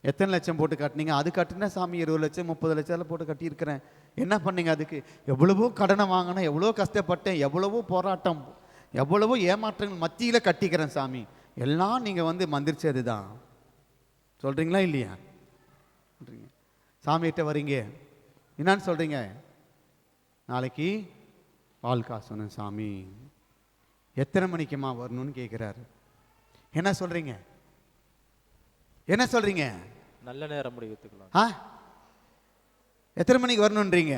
எத்தனை லட்சம் போட்டு கட்டினீங்க? அது கட்டினா சாமி 20 லட்சம் 30 லட்சம் போட்டு கட்டியிருக்கிறேன். என்ன பண்ணீங்க? அதுக்கு எவ்வளவோ கடனை வாங்கினேன், எவ்வளோ கஷ்டப்பட்டேன், எவ்வளவோ போராட்டம், எவ்வளவோ ஏமாற்றங்கள் மத்தியில் கட்டிக்கிறேன் சாமி. எல்லாம் நீங்கள் வந்து மந்திரிச்சது தான் சொல்கிறீங்களா இல்லையா? சொல்கிறீங்க. சாமிகிட்ட வரீங்க, என்னான்னு சொல்கிறீங்க? நாளைக்கு பால் காசு சாமி, எத்தனை மணிக்குமா வரணும்னு கேட்குறாரு. என்ன சொல்கிறீங்க? என்ன சொல்கிறீங்க? நல்ல நேரம் முடிவுத்துக்கலாம். எத்தனை மணிக்கு வரணுன்றீங்க?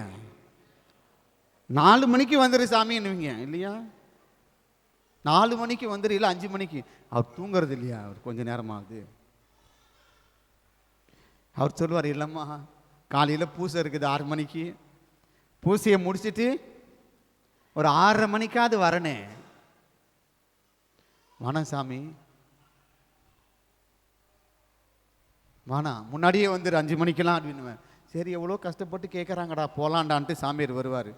4 மணிக்கு வந்துரு சாமின்னுவீங்க இல்லையா? 4 மணிக்கு வந்துரு, இல்லை 5 மணிக்கு. அவர் தூங்குறது இல்லையா? அவர் கொஞ்சம் நேரமாகுது. அவர் சொல்லுவார், இல்லைம்மா காலையில் பூசை இருக்குது 6 மணிக்கு, பூசையை முடிச்சுட்டு ஒரு 6:30 மணிக்காவது வரனே. வானா சாமி, வானா, முன்னாடியே வந்துரு 5 மணிக்கெல்லாம் அப்படின்னுவேன். சரி, எவ்வளோ கஷ்டப்பட்டு கேட்குறாங்கடா, போலாண்டான்ட்டு சாமியார் வருவார்.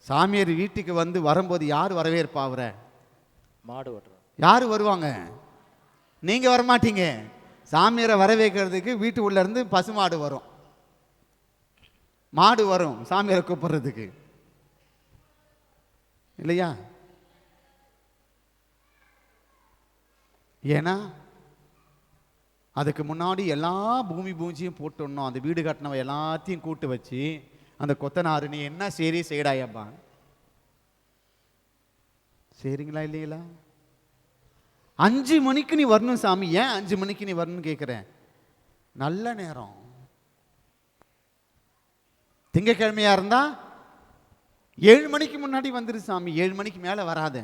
சாமியார் வீட்டுக்கு வந்து வரும்போது யார் வரவேற்பா? அவரை மாடு ஓட்டுற யார் வருவாங்க? நீங்கள் வரமாட்டீங்க. சாமியாரை வர வைக்கிறதுக்கு வீட்டு உள்ள இருந்து பசுமாடு வரும், மாடு வரும் சாமியாரை கூப்பிடுறதுக்கு, இல்லையா? ஏன்னா அதுக்கு முன்னாடி எல்லா பூமி பூஜையும் போட்டுடணும். அந்த வீடு கட்டினவ எல்லாத்தையும் கூட்டு வச்சு அந்த கொத்தனாரு நீ என்ன சரி செய்யடாயப்பா, சரிங்களா இல்லைங்களா? 5 மணிக்கு நீ வரணும் சாமி. ஏன் 5 மணிக்கு நீ வரணும்னு கேட்குறேன். நல்ல நேரம். திங்கக்கிழமையா இருந்தா 7 மணிக்கு முன்னாடி வந்துரு சாமி, 7 மணிக்கு மேலே வராத.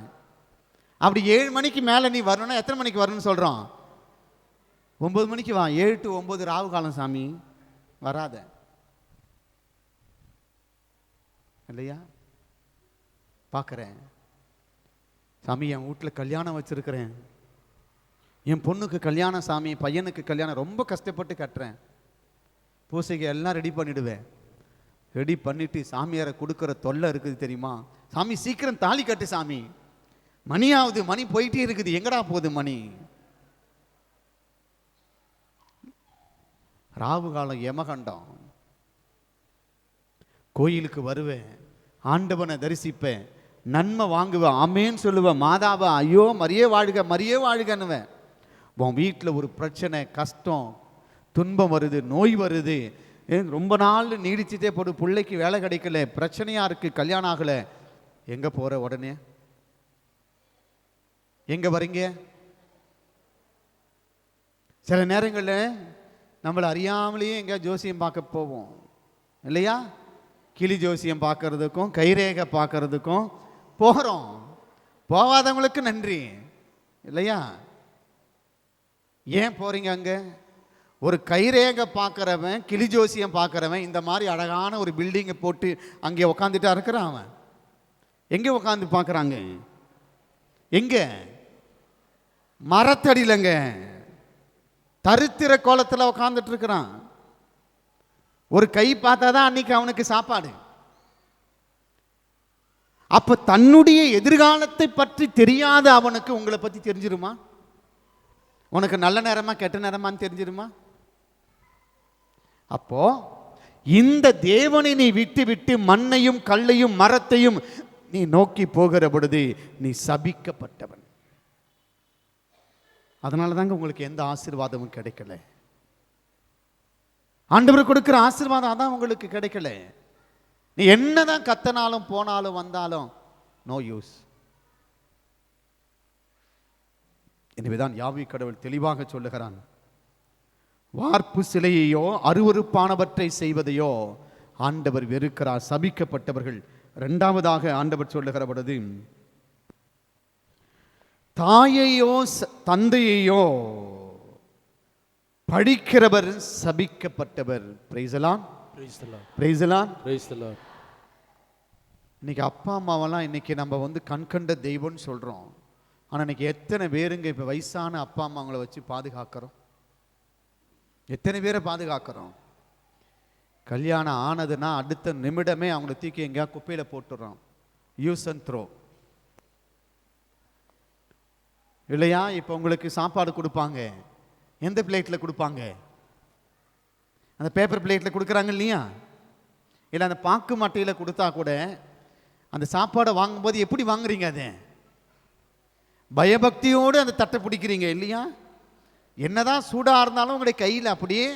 அப்படி 7 மணிக்கு மேலே நீ வரணும்னா எத்தனை மணிக்கு வரணும்னு சொல்கிறோம்? 9 மணிக்கு வா. 7 to 9 ராவு காலம் சாமி, வராத, இல்லையா? பார்க்குறேன் சாமி, என் வீட்டில் கல்யாணம் வச்சிருக்கிறேன், என் பொண்ணுக்கு கல்யாணம் சாமி, பையனுக்கு கல்யாணம், ரொம்ப கஷ்டப்பட்டு கட்டுறேன், பூசைக்கு எல்லாம் ரெடி பண்ணிடுவேன். ரெடி பண்ணிட்டு சாமியாரை கொடுக்குற தொல்லை இருக்குது தெரியுமா? சாமி சீக்கிரம் தாலி கட்டு சாமி, மணியாவது, மணி போயிட்டே இருக்குது, எங்கடா போகுது மணி? ராவு காலம், யமகண்டம். கோயிலுக்கு வருவேன், ஆண்டவனை தரிசிப்பேன், நன்மை வாங்குவேன், ஆமேன்னு சொல்லுவேன், மாதாவை ஐயோ மரியே வாழ்க மரியே வாழ்கன்னுவேன். உன் வீட்டில் ஒரு பிரச்சனை, கஷ்டம், துன்பம் வருது, நோய் வருது, ரொம்ப நாள் நீடிச்சுட்டே போடு, பிள்ளைக்கு வேலை கிடைக்கல, பிரச்சனையாக இருக்குது, கல்யாணம் ஆகலை, எங்கே போகிற? உடனே எங்கே வரீங்க? சில நேரங்களில் நம்மளை அறியாமலேயே எங்கே ஜோசியம் பார்க்க போவோம், இல்லையா? கிளி ஜோசியம் பார்க்கறதுக்கும் கைரேகை பார்க்கறதுக்கும் போகிறோம். போகாதவங்களுக்கு நன்றி, இல்லையா? ஏன் போகிறீங்க அங்கே? ஒரு கைரேகை பார்க்குறவன், கிளி ஜோசியம் பார்க்குறவன் இந்த மாதிரி அழகான ஒரு பில்டிங்கை போட்டு அங்கே உக்காந்துட்டா இருக்கிறான். அவன் எங்கே உட்காந்து பார்க்குறாங்க? எங்கே? மரத்தடியிலங்க, தரித்திர கோலத்தில் உட்காந்துட்டு இருக்கிறான். ஒரு கை பார்த்தா தான் அன்னைக்கு அவனுக்கு சாப்பாடு. அப்ப தன்னுடைய எதிர்காலத்தை பற்றி தெரியாத அவனுக்கு உங்களை பற்றி தெரிஞ்சிருமா? உனக்கு நல்ல நேரமா கெட்ட நேரமான்னு தெரிஞ்சிருமா? அப்போ இந்த தேவனை நீ விட்டு விட்டு மண்ணையும் கல்லையும் மரத்தையும் நீ நோக்கி போகிற பொழுது நீ சபிக்கப்பட்டவன். அதனால தாங்க உங்களுக்கு எந்த ஆசீர்வாதமும் கிடைக்கல. ஆண்டவர் கொடுக்கிற ஆசீர்வாதம் அதான் உங்களுக்கு கிடைக்கல. நீ என்னதான் கத்தனாலும் போனாலும் வந்தாலும் நோ யூஸ். எனவேதான் யாவே கடவுள் தெளிவாக சொல்லுகிறான், வார்ப்பு சிலையையோ அருவருப்பானவற்றை செய்வதையோ ஆண்டவர் வெறுக்கிறார், சபிக்கப்பட்டவர்கள். இரண்டாவதாக ஆண்டவர் சொல்லுகிற பொழுது, தாயையோ தந்தையையோ படிக்கிறவர் சபிக்கப்பட்டவர். Praise the lord, praise the lord, praise the lord. இன்னைக்கு அப்பா அம்மாவெல்லாம் இன்னைக்கு நம்ம கண்கண்ட தெய்வம்னு சொல்றோம். ஆனால் இன்னைக்கு எத்தனை பேருங்க இப்போ வயசான அப்பா அம்மா அவங்கள வச்சு பாதுகாக்கிறோம்? எத்தனை பேரை பாதுகாக்கிறோம்? கல்யாணம் ஆனதுன்னா அடுத்த நிமிடமே அவங்கள தூக்கி எங்கேயா குப்பையில் போட்டுடுறோம், யூஸ் அண்ட் த்ரோ, இல்லையா? இப்போ உங்களுக்கு சாப்பாடு கொடுப்பாங்க, எந்த பிளேட்டில் கொடுப்பாங்க? அந்த பேப்பர் பிளேட்டில் கொடுக்குறாங்க இல்லையா? இல்லை அந்த பாக்கு மட்டையில் கொடுத்தா கூட அந்த சாப்பாடை வாங்கும்போது எப்படி வாங்குறீங்க? அதை பயபக்தியோடு அந்த தட்டை பிடிக்கிறீங்க இல்லையா? என்னதான் சூடாக இருந்தாலும் உங்களுடைய கையில் அப்படியே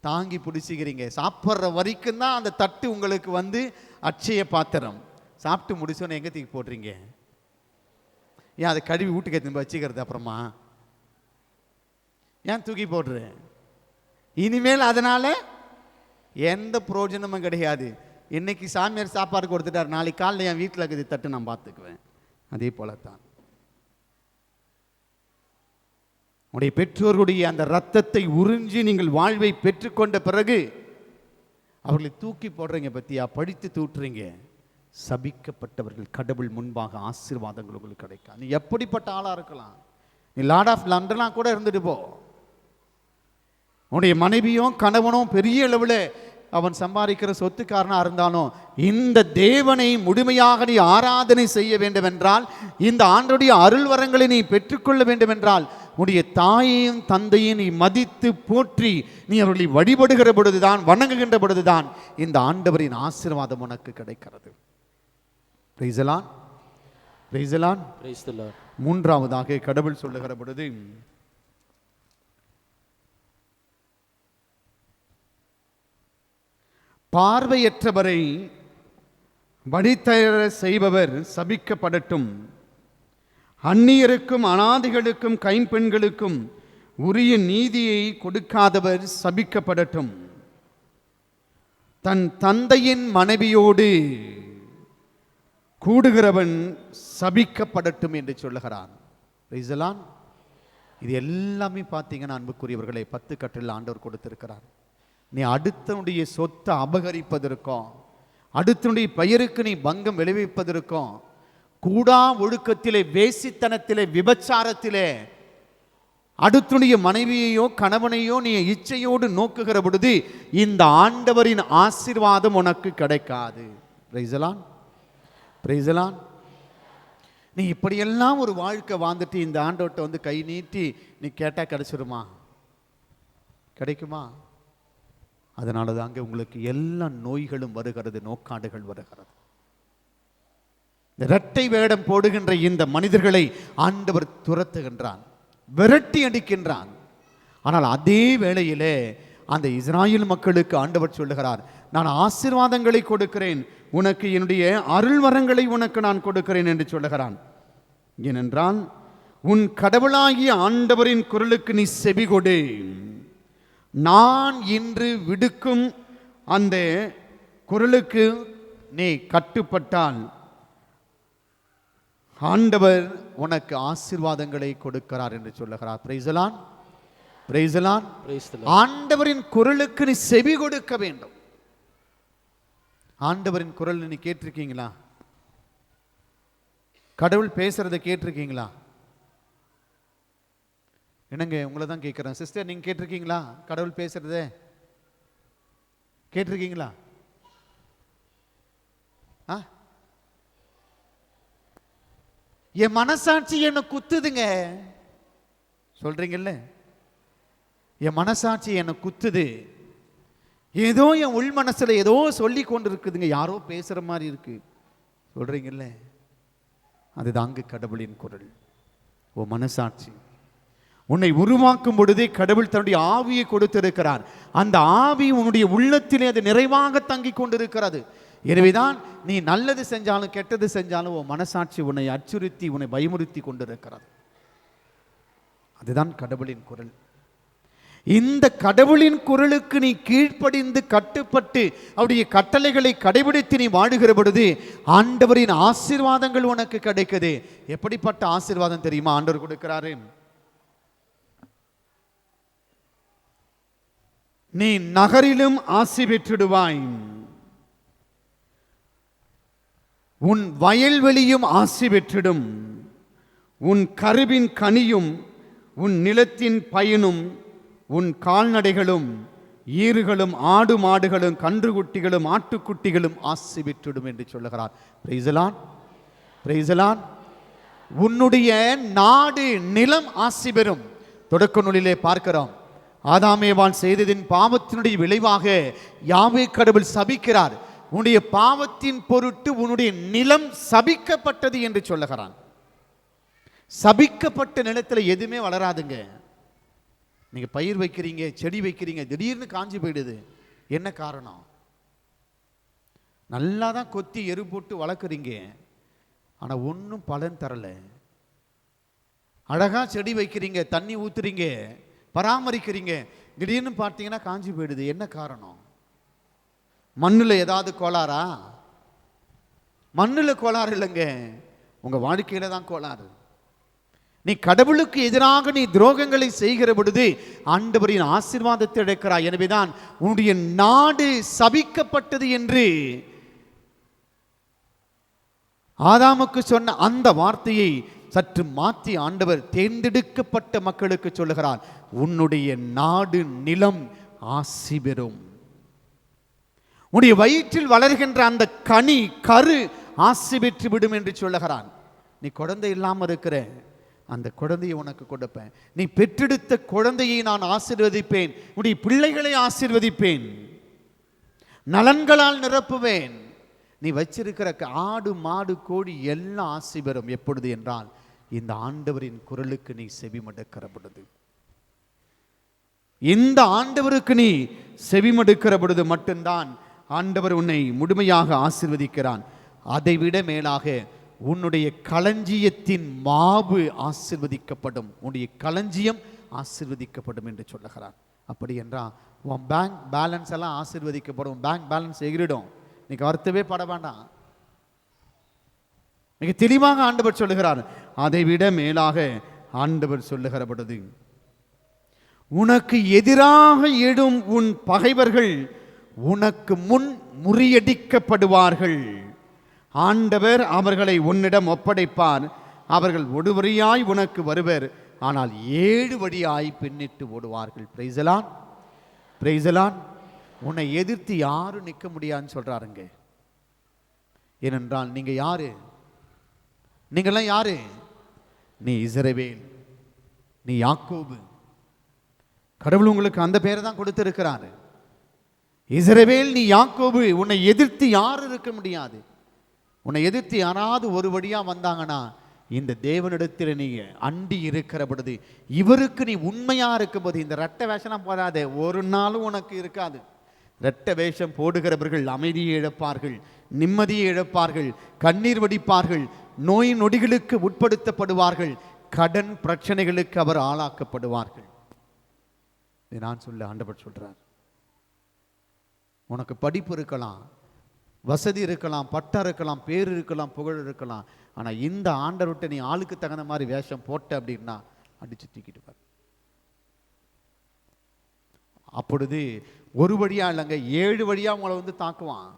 தாங்கி பிடிச்சிக்கிறீங்க. சாப்பிட்ற வரைக்கும் தான் அந்த தட்டு உங்களுக்கு அட்சய பாத்திரம். சாப்பிட்டு முடிச்சோன்னு எங்கே தூக்கி போடுறீங்க? ஏன் அதை கழுவி வீட்டுக்கு எடுத்து வச்சுக்கிறது? அப்புறமா ஏன் தூக்கி போடுறேன்? இனிமேல் அதனால எந்த பிரயோஜனமும் கிடையாது. இன்னைக்கு சாமியார் சாப்பாடு கொடுத்துட்டார், நாளைக்கு காலையில் என் வீட்டில் இருக்குது தட்டு நான் பார்த்துக்குவேன். அதே போலத்தான் உடைய பெற்றோருடைய அந்த ரத்தத்தை உறிஞ்சி நீங்கள் வாழ்வை பெற்றுக்கொண்ட பிறகு அவர்களை தூக்கி போடுறீங்க பத்தியா, படித்து தூட்டுறீங்க. சபிக்கப்பட்டவர்கள். கடவுள் முன்பாக ஆசீர்வாதங்கள் உங்களுக்கு கிடைக்கும். நீ எப்படிப்பட்ட ஆளா இருக்கலாம், நீ லார்ட் ஆஃப் லண்டனா கூட இருந்துட்டு போ, உன்னுடைய மனைவியும் கணவனும் பெரிய அளவில் அவன் சம்பாதிக்கிற சொத்துக்காரனா இருந்தாலும் இந்த தேவனை முழுமையாக நீ ஆராதனை செய்ய வேண்டும் என்றால், இந்த ஆண்டுடைய அருள் வரங்களை நீ பெற்றுக்கொள்ள வேண்டும் என்றால் உன்னுடைய தாயையும் தந்தையும் நீ மதித்து போற்றி நீ அவர்களை வழிபடுகிற பொழுதுதான், வணங்குகின்ற பொழுதுதான் இந்த ஆண்டவரின் ஆசீர்வாதம் உனக்கு கிடைக்கிறது. Price the lord, praise the Lord. Praise the Lord. மூன்றாவதாக கடவுள் சொல்லுகிற பொழுது, பார்வையற்றவரை வழித்தர செய்பவர் சபிக்கப்படட்டும், அந்நியருக்கும் அனாதைகளுக்கும் கைம்பெண்களுக்கும் உரிய நீதியை கொடுக்காதவர் சபிக்கப்படட்டும், தன் தந்தையின் மனைவியோடு கூடுகிறவன் சபிக்கப்படட்டும் என்று சொல்லுகிறான். Price the Lord. இது எல்லாமே பார்த்தீங்கன்னா அன்புக்குரியவர்களை 10 கட்டளைகள் ஆண்டவர் கொடுத்திருக்கிறார். நீ அடுத்தனுடைய சொத்தை அபகரிப்பதற்கும், அடுத்தனுடைய பெயருக்கு நீ பங்கம் விளைவிப்பதற்கும், கூடா ஒழுக்கத்திலே, வேசித்தனத்திலே, விபச்சாரத்திலே அடுத்துடைய மனைவியையோ கணவனையோ நீ இச்சையோடு நோக்குகிற பொழுது இந்த ஆண்டவரின் ஆசீர்வாதம் உனக்கு கிடைக்காது. Price the lord, praise the Lord. நீ இப்படியெல்லாம் ஒரு வாழ்க்கை வாழ்ந்துட்டு இந்த ஆண்டவர்கிட்ட வந்து கை நீட்டி நீ கேட்டால் கிடைச்சிருமா? கிடைக்குமா? அதனால தாங்க உங்களுக்கு எல்லா நோய்களும் வருகிறது, நோக்காடுகள் வருகிறது. இரட்டை வேடம் போடுகின்ற இந்த மனிதர்களை ஆண்டவர் துரத்துகின்றான், விரட்டி அடிக்கின்றான். ஆனால் அதே வேளையிலே அந்த இஸ்ராயேல் மக்களுக்கு ஆண்டவர் சொல்லுகிறார், நான் ஆசீர்வாதங்களை கொடுக்கிறேன், உனக்கு என்னுடைய அருள் வரங்களை உனக்கு நான் கொடுக்கிறேன் என்று சொல்லுகிறான். ஏனென்றால் உன் கடவுளாகிய ஆண்டவரின் குரலுக்கு நீ செவி கொடு, நான் இன்று விடுக்கும் அந்த குரலுக்கு நீ கட்டுப்பட்டால் ஆண்டவர் உனக்கு ஆசீர்வாதங்களை கொடுக்கிறார் என்று சொல்லுகிறார். Price the lord, praise the Lord. Praise the Lord. ஆண்டவரின் குரலுக்கு நீ செவி கொடுக்க வேண்டும். ஆண்டவரின் குரல் நீ கேட்டிருக்கீங்களா? கடவுள் பேசுறதை கேட்டிருக்கீங்களா? என்னங்க உங்களை தான் கேட்குறேன் சிஸ்டர், நீங்க கேட்டிருக்கீங்களா? கடவுள் பேசுறதே கேட்டிருக்கீங்களா? என் மனசாட்சி என்ன குத்துதுங்க சொல்றீங்கல்ல, என் மனசாட்சி என்ன குத்துது, ஏதோ என் உள் மனசுல ஏதோ சொல்லி கொண்டு இருக்குதுங்க, யாரோ பேசுற மாதிரி இருக்கு சொல்றீங்கல்ல, அதுதாங்க கடவுளின் குரல். ஓ மனசாட்சி, உன்னை உருவாக்கும் பொழுதே கடவுள் தன்னுடைய ஆவியை கொடுத்திருக்கிறார். அந்த ஆவி உன்னுடைய உள்ளத்திலே அது நிறைவாக தங்கி கொண்டிருக்கிறது. எனவேதான் நீ நல்லது செஞ்சாலும் கெட்டது செஞ்சாலும் உன் மனசாட்சி உன்னை அச்சுறுத்தி உன்னை பயமுறுத்தி கொண்டிருக்கிறது. அதுதான் கடவுளின் குரல். இந்த கடவுளின் குரலுக்கு நீ கீழ்ப்படிந்து கட்டுப்பட்டு அவருடைய கட்டளைகளை கடைபிடித்து நீ வாழுகிற பொழுது ஆண்டவரின் ஆசீர்வாதங்கள் உனக்கு கிடைக்குது. எப்படிப்பட்ட ஆசீர்வாதம் தெரியுமா ஆண்டவர் கொடுக்கிறாரு? நீ நகரிலும் ஆசி பெற்றிடுவாய், உன் வயல்வெளியும் ஆசி பெற்றிடும், உன் கருவின் கனியும் உன் நிலத்தின் பயனும் உன் கால்நடைகளும் ஈறுகளும் ஆடு மாடுகளும் கன்றுக்குட்டிகளும் ஆட்டுக்குட்டிகளும் ஆசி பெற்றிடும் என்று சொல்லுகிறார். Price the lord, praise the Lord. உன்னுடைய நாடு நிலம் ஆசி பெறும். தொடக்க நூலிலே பார்க்கிறோம், ஆதாமேவாள் செய்ததின் பாவத்தினுடைய விளைவாக யாவே கடவுள் சபிக்கிறார். உன்னுடைய பாவத்தின் பொருட்டு உன்னுடைய நிலம் சபிக்கப்பட்டது என்று சொல்லுகிறான். சபிக்கப்பட்ட நிலத்தில் எதுவுமே வளராதுங்க. நீங்க பயிர் வைக்கிறீங்க, செடி வைக்கிறீங்க, திடீர்னு காஞ்சி போயிடுது. என்ன காரணம்? நல்லா தான் கொத்தி எரு போட்டு வளர்க்குறீங்க, ஆனா ஒன்றும் பலன் தரல. அழகா செடி வைக்கிறீங்க, தண்ணி ஊத்துறீங்க, பராமரிக்கிறீங்க, திடீர்னு பார்த்தீங்கன்னா காஞ்சி போயிடுது. என்ன காரணம்? மண்ணில் ஏதாவது கோளாறா? மண்ணில் கோளாறு இல்லைங்க, உங்க வாழ்க்கையில தான் கோளாறு. நீ கடவுளுக்கு எதிராக நீ துரோகங்களை செய்கிற பொழுது ஆண்டவரின் ஆசீர்வாதத்தை இழக்கிறாய். எனவேதான் உன்னுடைய நாடு சபிக்கப்பட்டது என்று ஆதாமுக்கு சொன்ன அந்த வார்த்தையை சற்று மாற்றி ஆண்டவர் தேர்ந்தெடுக்கப்பட்ட மக்களுக்கு சொல்லுகிறார், உன்னுடைய நாடு நிலம் ஆசி பெறும். உன்னுடைய வயிற்றில் வளர்கின்ற அந்த கனி கரு ஆசி பெற்று விடும் என்று சொல்லுகிறான். நீ குழந்தை இல்லாமல் இருக்கிற, அந்த குழந்தையை உனக்கு கொடுப்பேன். நீ பெற்றெடுத்த குழந்தையை நான் ஆசீர்வதிப்பேன். உன்னுடைய பிள்ளைகளை ஆசீர்வதிப்பேன். நலன்களால் நிரப்புவேன். நீ வச்சிருக்கிற ஆடு மாடு கோழி எல்லாம் ஆசி பெறும். எப்பொழுது என்றால் இந்த ஆண்டவரின் குரலுக்கு நீ செவிமடுக்கிற பொழுது, இந்த ஆண்டவருக்கு நீ செவிமடுக்கிற பொழுது மட்டும்தான் ஆண்டவர் உன்னை முழுமையாக ஆசீர்வதிக்கிறான். அதைவிட மேலாக உன்னுடைய களஞ்சியத்தின் மாவு ஆசீர்வதிக்கப்படும். உன்னுடைய களஞ்சியம் ஆசீர்வதிக்கப்படும் என்று சொல்லுகிறார். அப்படி என்றால் உன் பேங்க் பேலன்ஸ் எல்லாம் ஆசீர்வதிக்கப்படும். பேங்க் பேலன்ஸ் எகிரிடும். நீ வருத்தவே பட வேண்டாம். மிக தெளிவாக ஆண்டவர் சொல்லுகிறார். அதைவிட மேலாக ஆண்டவர் சொல்லுகிற பொழுது, உனக்கு எதிராக எழும் உன் பகைவர்கள் உனக்கு முன் முறியடிக்கப்படுவார்கள். ஆண்டவர் அவர்களை உன்னிடம் ஒப்படைப்பார். அவர்கள் ஒரு வழியாய் உனக்கு வருவர், ஆனால் 7 வழியாய் பின்னிட்டு ஓடுவார்கள். Praise the lord, praise the lord. உன்னை எதிர்த்து யாரும் நிற்க முடியாதுன்னு சொல்றாருங்க. ஏனென்றால் நீங்க யாரு? நீங்கெல்லாம் யாரு? நீ இஸ்ரவேல், நீ யாக்கோபு. கடவுள் உங்களுக்கு அந்த பெயரை தான் கொடுத்திருக்கிறாரு. இஸ்ரவேல், நீ யாக்கோபு. உன்னை எதிர்த்து யாரும் இருக்க முடியாது. உன்னை எதிர்த்து யாராவது ஒரு வழியா வந்தாங்கன்னா, இந்த தேவனிடத்தில் நீ அண்டி இருக்கிற பொழுது, இவருக்கு நீ உண்மையா இருக்கும்போது, இந்த ரெட்டை வேஷம் போதாதே, ஒரு நாளும் உனக்கு இருக்காது. இரட்ட வேஷம் போடுகிறவர்கள் அமைதியை இழப்பார்கள், நிம்மதியை இழப்பார்கள், கண்ணீர் வடிப்பார்கள், நோய் நொடிகளுக்கு உட்படுத்தப்படுவார்கள், கடன் பிரச்சனைகளுக்கு அவர் ஆளாக்கப்படுவார்கள். நான் சொல்ல ஆண்டவர் சொல்றார். உனக்கு படிப்பு இருக்கலாம், வசதி இருக்கலாம், பட்டம் இருக்கலாம், பேர் இருக்கலாம், புகழ் இருக்கலாம். ஆனா இந்த ஆண்டவர்கிட்ட நீ ஆளுக்கு தகுந்த மாதிரி வேஷம் போட்ட அப்படின்னா அடிச்சு தூக்கிட்டு. அப்பொழுது ஒரு வழியா இல்லைங்க, 7 வழியா உங்களை வந்து தாக்குவான்.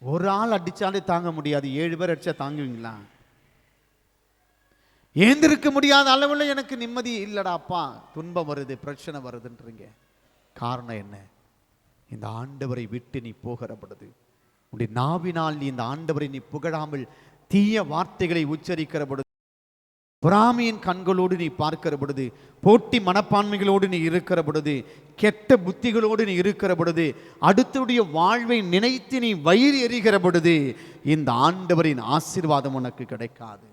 ஒரு ஆள் அடிச்சாலே தாங்க முடியாது, 7 பேர் அடிச்சா தாங்குவீங்களா? ஏந்திருக்க முடியாத அளவில் எனக்கு நிம்மதி இல்லடா அப்பா, துன்பம் வருது, பிரச்சனை வருதுன்றீங்க. காரணம் என்ன? இந்த ஆண்டவரை விட்டு நீ போகிற பொழுது, உன்னுடைய நாவினால் நீ இந்த ஆண்டவரை நீ புகழாமல் தீய வார்த்தைகளை உச்சரிக்கிற பொழுது, பொறாமையின் கண்களோடு நீ பார்க்கிற பொழுது, போட்டி மனப்பான்மைகளோடு நீ இருக்கிற பொழுது, கெட்ட புத்திகளோடு நீ இருக்கிற பொழுது, அடுத்தவுடைய வாழ்வை நினைத்து நீ வயிறு எறிகிற பொழுது, இந்த ஆண்டவரின் ஆசீர்வாதம் உனக்கு கிடைக்காது.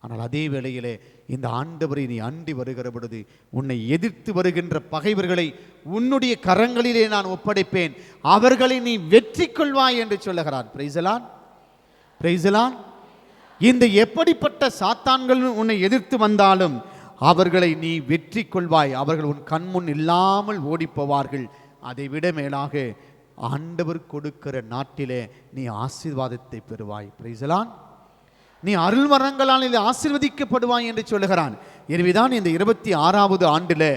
ஆனால் அதே வேளையிலே இந்த ஆண்டவரை நீ அண்டி வருகிற பொழுது, உன்னை எதிர்த்து வருகின்ற பகைவர்களை உன்னுடைய கரங்களிலே நான் ஒப்படைப்பேன், அவர்களை நீ வெற்றி கொள்வாய் என்று சொல்லுகிறார். Price the lord, praise the Lord. இந்த எப்படிப்பட்ட சாத்தான்கள் உன்னை எதிர்த்து வந்தாலும் அவர்களை நீ வெற்றி கொள்வாய். அவர்கள் உன் கண்முன் இல்லாமல் ஓடி போவார்கள். அதை விட மேலாக ஆண்டவர் கொடுக்கிற நாட்டிலே நீ ஆசீர்வாதத்தை பெறுவாய். Price the Lord. நீ அருள் வரங்களால் ஆசீர்வதிக்கப்படுவாய் என்று சொல்லுகிறான். எனவேதான் இந்த 26வது ஆண்டில்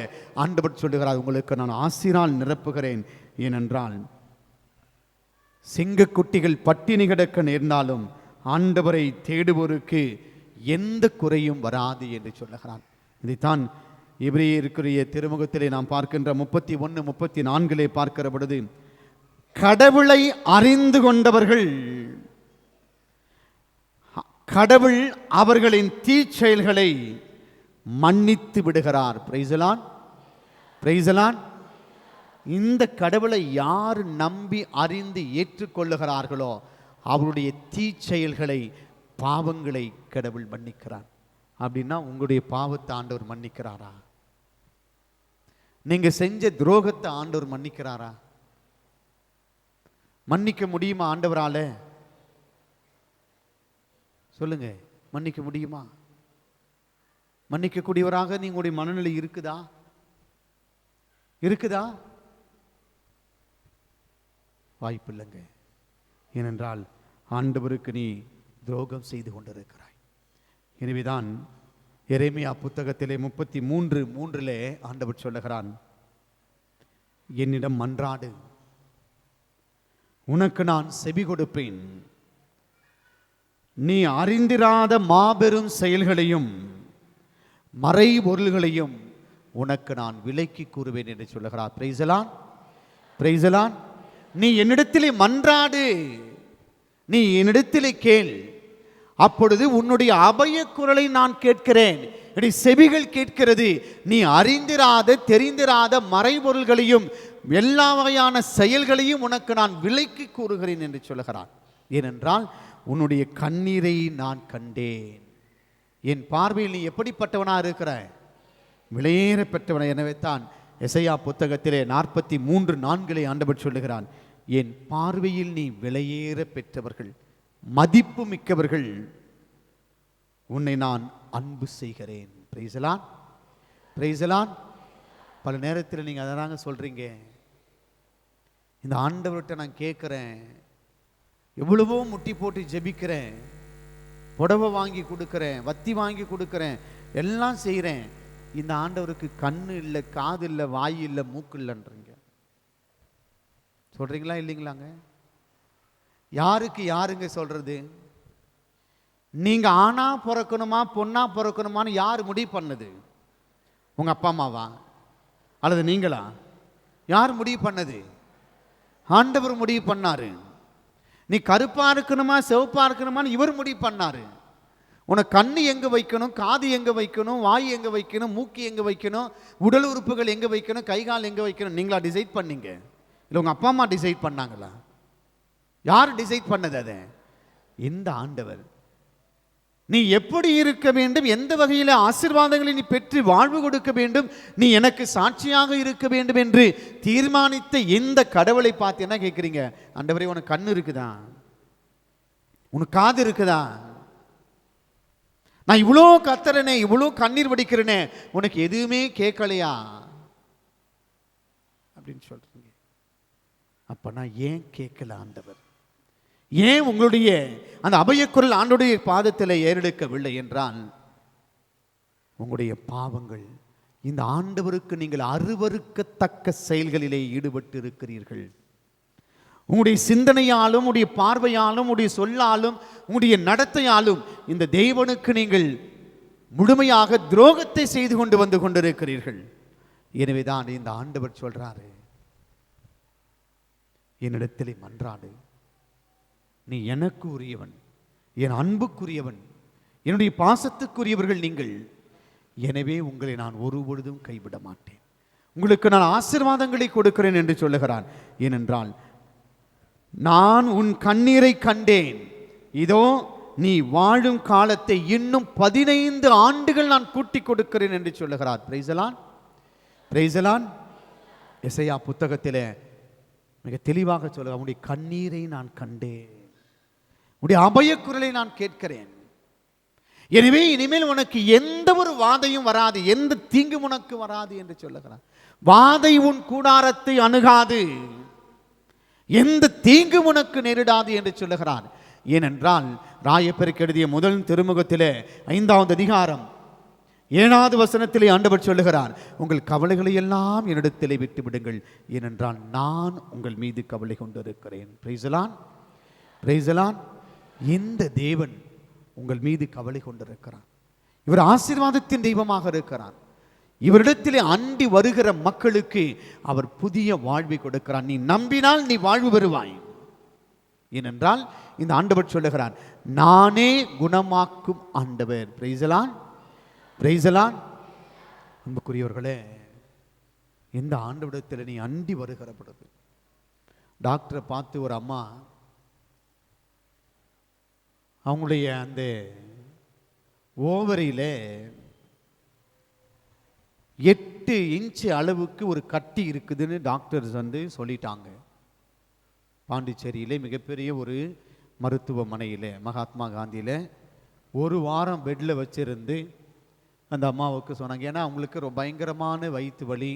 ஆண்டவர் சொல்லுகிறார், உங்களுக்கு நான் ஆசீரால் நிரப்புகிறேன். ஏனென்றால் சிங்கக்குட்டிகள் பட்டினி கிடக்க நேர்ந்தாலும் ஆண்டவரை தேடுவோருக்கு எந்த குறையும் வராது என்று சொல்லுகிறான். இதைத்தான் எபிரேயருக்குரிய திருமுகத்திலே நாம் பார்க்கின்ற 31, 34 பார்க்கிற பொழுது, கடவுளை அறிந்து கொண்டவர்கள் கடவுள் அவர்களின் தீச்செயல்களை மன்னித்து விடுகிறார். Price the lord, praise the Lord. இந்த கடவுளை யார் நம்பி அறிந்து ஏற்றுக்கொள்ளுகிறார்களோ அவருடைய தீச்செயல்களை, பாவங்களை கடவுள் மன்னிக்கிறார். அப்படின்னா உங்களுடைய பாவத்தை ஆண்டவர் மன்னிக்கிறாரா? நீங்க செஞ்ச துரோகத்தை ஆண்டவர் மன்னிக்கிறாரா? மன்னிக்க முடியுமா ஆண்டவரால? சொல்லுங்க, மன்னிக்க முடியுமா? மன்னிக்கக்கூடியவராக நீங்களுடைய மனநிலை இருக்குதா? இருக்குதா? வாய்ப்பு இல்லைங்க. ஏனென்றால் ஆண்டவருக்கு நீ துரோகம் செய்து கொண்டிருக்கிறாய். எனவேதான் எரேமியா புத்தகத்திலே 33:3 ஆண்டவர் சொல்லுகிறான், என்னிடம் மன்றாடு, உனக்கு நான் செவி கொடுப்பேன், நீ அறிந்திராத மாபெரும் செயல்களையும் மறை பொருள்களையும் உனக்கு நான் விலைக்கு கூறுவேன் என்று சொல்லுகிறார். Price the lord, praise the Lord. நீ என்னிடத்திலே மன்றாடு, நீ என்னிடத்திலே கேள், அப்பொழுது உன்னுடைய அபய குரலை நான் கேட்கிறேன். செவிகள் கேட்கிறது. நீ அறிந்திராத தெரிந்திராத மறைபொருள்களையும் எல்லா வகையான செயல்களையும் உனக்கு நான் விலைக்கு கூறுகிறேன் என்று சொல்லுகிறான். ஏனென்றால் உன்னுடைய கண்ணீரை நான் கண்டேன். என் பார்வையில் நீ எப்படிப்பட்டவனா இருக்கிற? விலையேற பெற்றவன. எனவே தான் எசையா புத்தகத்திலே 43:4 ஆண்டவர் சொல்லுகிறான், என் பார்வையில் நீ விலையேற பெற்றவர்கள், மதிப்பு மிக்கவர்கள், உன்னை நான் அன்பு செய்கிறேன். Price the lord, praise the Lord. பல நேரத்தில் நீங்கள் அதை தாங்க சொல்கிறீங்க. இந்த ஆண்டவர்கிட்ட நான் கேட்குறேன், எவ்வளவோ முட்டி போட்டு ஜெபிக்கிறேன், புடவை வாங்கி கொடுக்குறேன், வத்தி வாங்கி கொடுக்குறேன், எல்லாம் செய்கிறேன். இந்த ஆண்டவருக்கு கண்ணு இல்லை, காது இல்லை, வாய் இல்லை, மூக்கு இல்லைன்றீங்க. சொல்கிறீங்களா இல்லைங்களாங்க? யாருக்கு யாருங்க சொல்கிறது? நீங்கள் ஆணா பிறக்கணுமா பொண்ணா பிறக்கணுமான்னு யார் முடிவு பண்ணது? உங்கள் அப்பா அம்மாவா அல்லது நீங்களா? யார் முடிவு பண்ணது? ஆண்டவர் முடிவு பண்ணாரு. நீ கருப்பா இருக்கணுமா சிவப்பா இருக்கணுமான்னு இவர் முடிவு பண்ணாரு. உனக்கு கண்ணு எங்க வைக்கணும், காது எங்க வைக்கணும், வாய் எங்க வைக்கணும், மூக்கு எங்க வைக்கணும், உடல் உறுப்புகள் எங்க வைக்கணும், கை கால் எங்க வைக்கணும், நீங்களா டிசைட் பண்ணீங்க? இல்லை உங்க அப்பா அம்மா டிசைட் பண்ணாங்களா? யார் டிசைட் பண்ணது? அதை இந்த ஆண்டவர். நீ எப்படி இருக்க வேண்டும், எந்த வகையில் ஆசீர்வாதங்களை நீ பெற்று வாழ்வு கொடுக்க வேண்டும், நீ எனக்கு சாட்சியாக இருக்க வேண்டும் என்று தீர்மானித்த இந்த கடவுளை பார்த்து என்ன கேட்குறீங்க? ஆண்டவரே, உனக்கு கண்ணு இருக்குதா? உனக்கு காது இருக்குதா? நான் இவ்வளோ கத்துறனே, இவ்வளோ கண்ணீர் வடிக்கிறேனே, உனக்கு எதுவுமே கேட்கலையா அப்படின்னு சொல்றீங்க. அப்ப நான் ஏன் கேட்கல ஆண்டவர்? ஏன் உங்களுடைய அந்த அபயக்குரல் ஆண்டோடைய பாதத்தில் ஏறெடுக்கவில்லை என்றால், உங்களுடைய பாவங்கள் இந்த ஆண்டவருக்கு நீங்கள் அருவருக்கத்தக்க செயல்களிலே ஈடுபட்டு இருக்கிறீர்கள். உங்களுடைய சிந்தனையாலும் உங்களுடைய பார்வையாலும் உங்களுடைய சொல்லாலும் உங்களுடைய நடத்தையாலும் இந்த தேவனுக்கு நீங்கள் முழுமையாக துரோகத்தை செய்து கொண்டு வந்து கொண்டிருக்கிறீர்கள். எனவேதான் இந்த ஆண்டவர் சொல்றாரு, என்னிடத்திலே மன்றாடு, நீ எனக்கு உரியவன், என் அன்புக்குரியவன், என்னுடைய பாசத்துக்குரியவர்கள் நீங்கள், எனவே உங்களை நான் ஒருபொழுதும் கைவிட மாட்டேன், உங்களுக்கு நான் ஆசீர்வாதங்களை கொடுக்கிறேன் என்று சொல்லுகிறான். ஏனென்றால் நான் உன் கண்ணீரை கண்டேன், இதோ நீ வாழும் காலத்தை இன்னும் 15 ஆண்டுகள் நான் கூட்டி கொடுக்கிறேன் என்று சொல்லுகிறார். Price the lord, praise the Lord. Isaiah புத்தகத்திலே மிக தெளிவாக சொல்லுகிறார், உன்னுடைய கண்ணீரை நான் கண்டேன், உன்னுடைய அபயக்குரலை நான் கேட்கிறேன். எனவே இனிமேல் உனக்கு எந்த ஒரு வாதையும் வராது, எந்த தீங்கும் உனக்கு வராது என்று சொல்லுகிறார். வாதை உன் கூடாரத்தை அணுகாது, எந்த தீங்கும் உனக்கு நேரிடாது என்று சொல்லுகிறார். ஏனென்றால் ராயப்பெருக்கு எழுதிய முதல் திருமுகத்திலே 5வது அதிகாரம் 7வது வசனத்திலே ஆண்டவர் சொல்லுகிறார், உங்கள் கவலைகளை எல்லாம் என்னிடத்திலே விட்டு விடுங்கள், ஏனென்றால் நான் உங்கள் மீது கவலை கொண்டிருக்கிறேன். Price the lord, praise the Lord. இந்த தேவன் உங்கள் மீது கவலை கொண்டிருக்கிறார். இவர் ஆசீர்வாதத்தின் தெய்வமாக இருக்கிறார். இவரிடத்திலே அண்டி வருகிற மக்களுக்கு அவர் புதிய வாழ்வை கொடுக்கிறார். நீ நம்பினால் நீ வாழ்வு பெறுவாய். ஏனென்றால் இந்த ஆண்டவர் சொல்லுகிறார், நானே குணமாக்கும் ஆண்டவர். Price the lord, praise the Lord. அன்புக்குரியவர்களே, இந்த ஆண்டவரிடத்தில் நீ அண்டி வருகிற பொழுது, டாக்டரை பார்த்து ஒரு அம்மா அவங்களுடைய அந்த ஓவரியிலே 8 இன்ச்சு அளவுக்கு ஒரு கட்டி இருக்குதுன்னு டாக்டர்ஸ் வந்து சொல்லிட்டாங்க. பாண்டிச்சேரியிலே மிகப்பெரிய ஒரு மருத்துவமனையில் மகாத்மா காந்தியில் 1 வாரம் பெட்டில் வச்சிருந்து அந்த அம்மாவுக்கு சொன்னாங்க. ஏன்னா அவங்களுக்கு ரொம்ப பயங்கரமான வயிற்று வலி,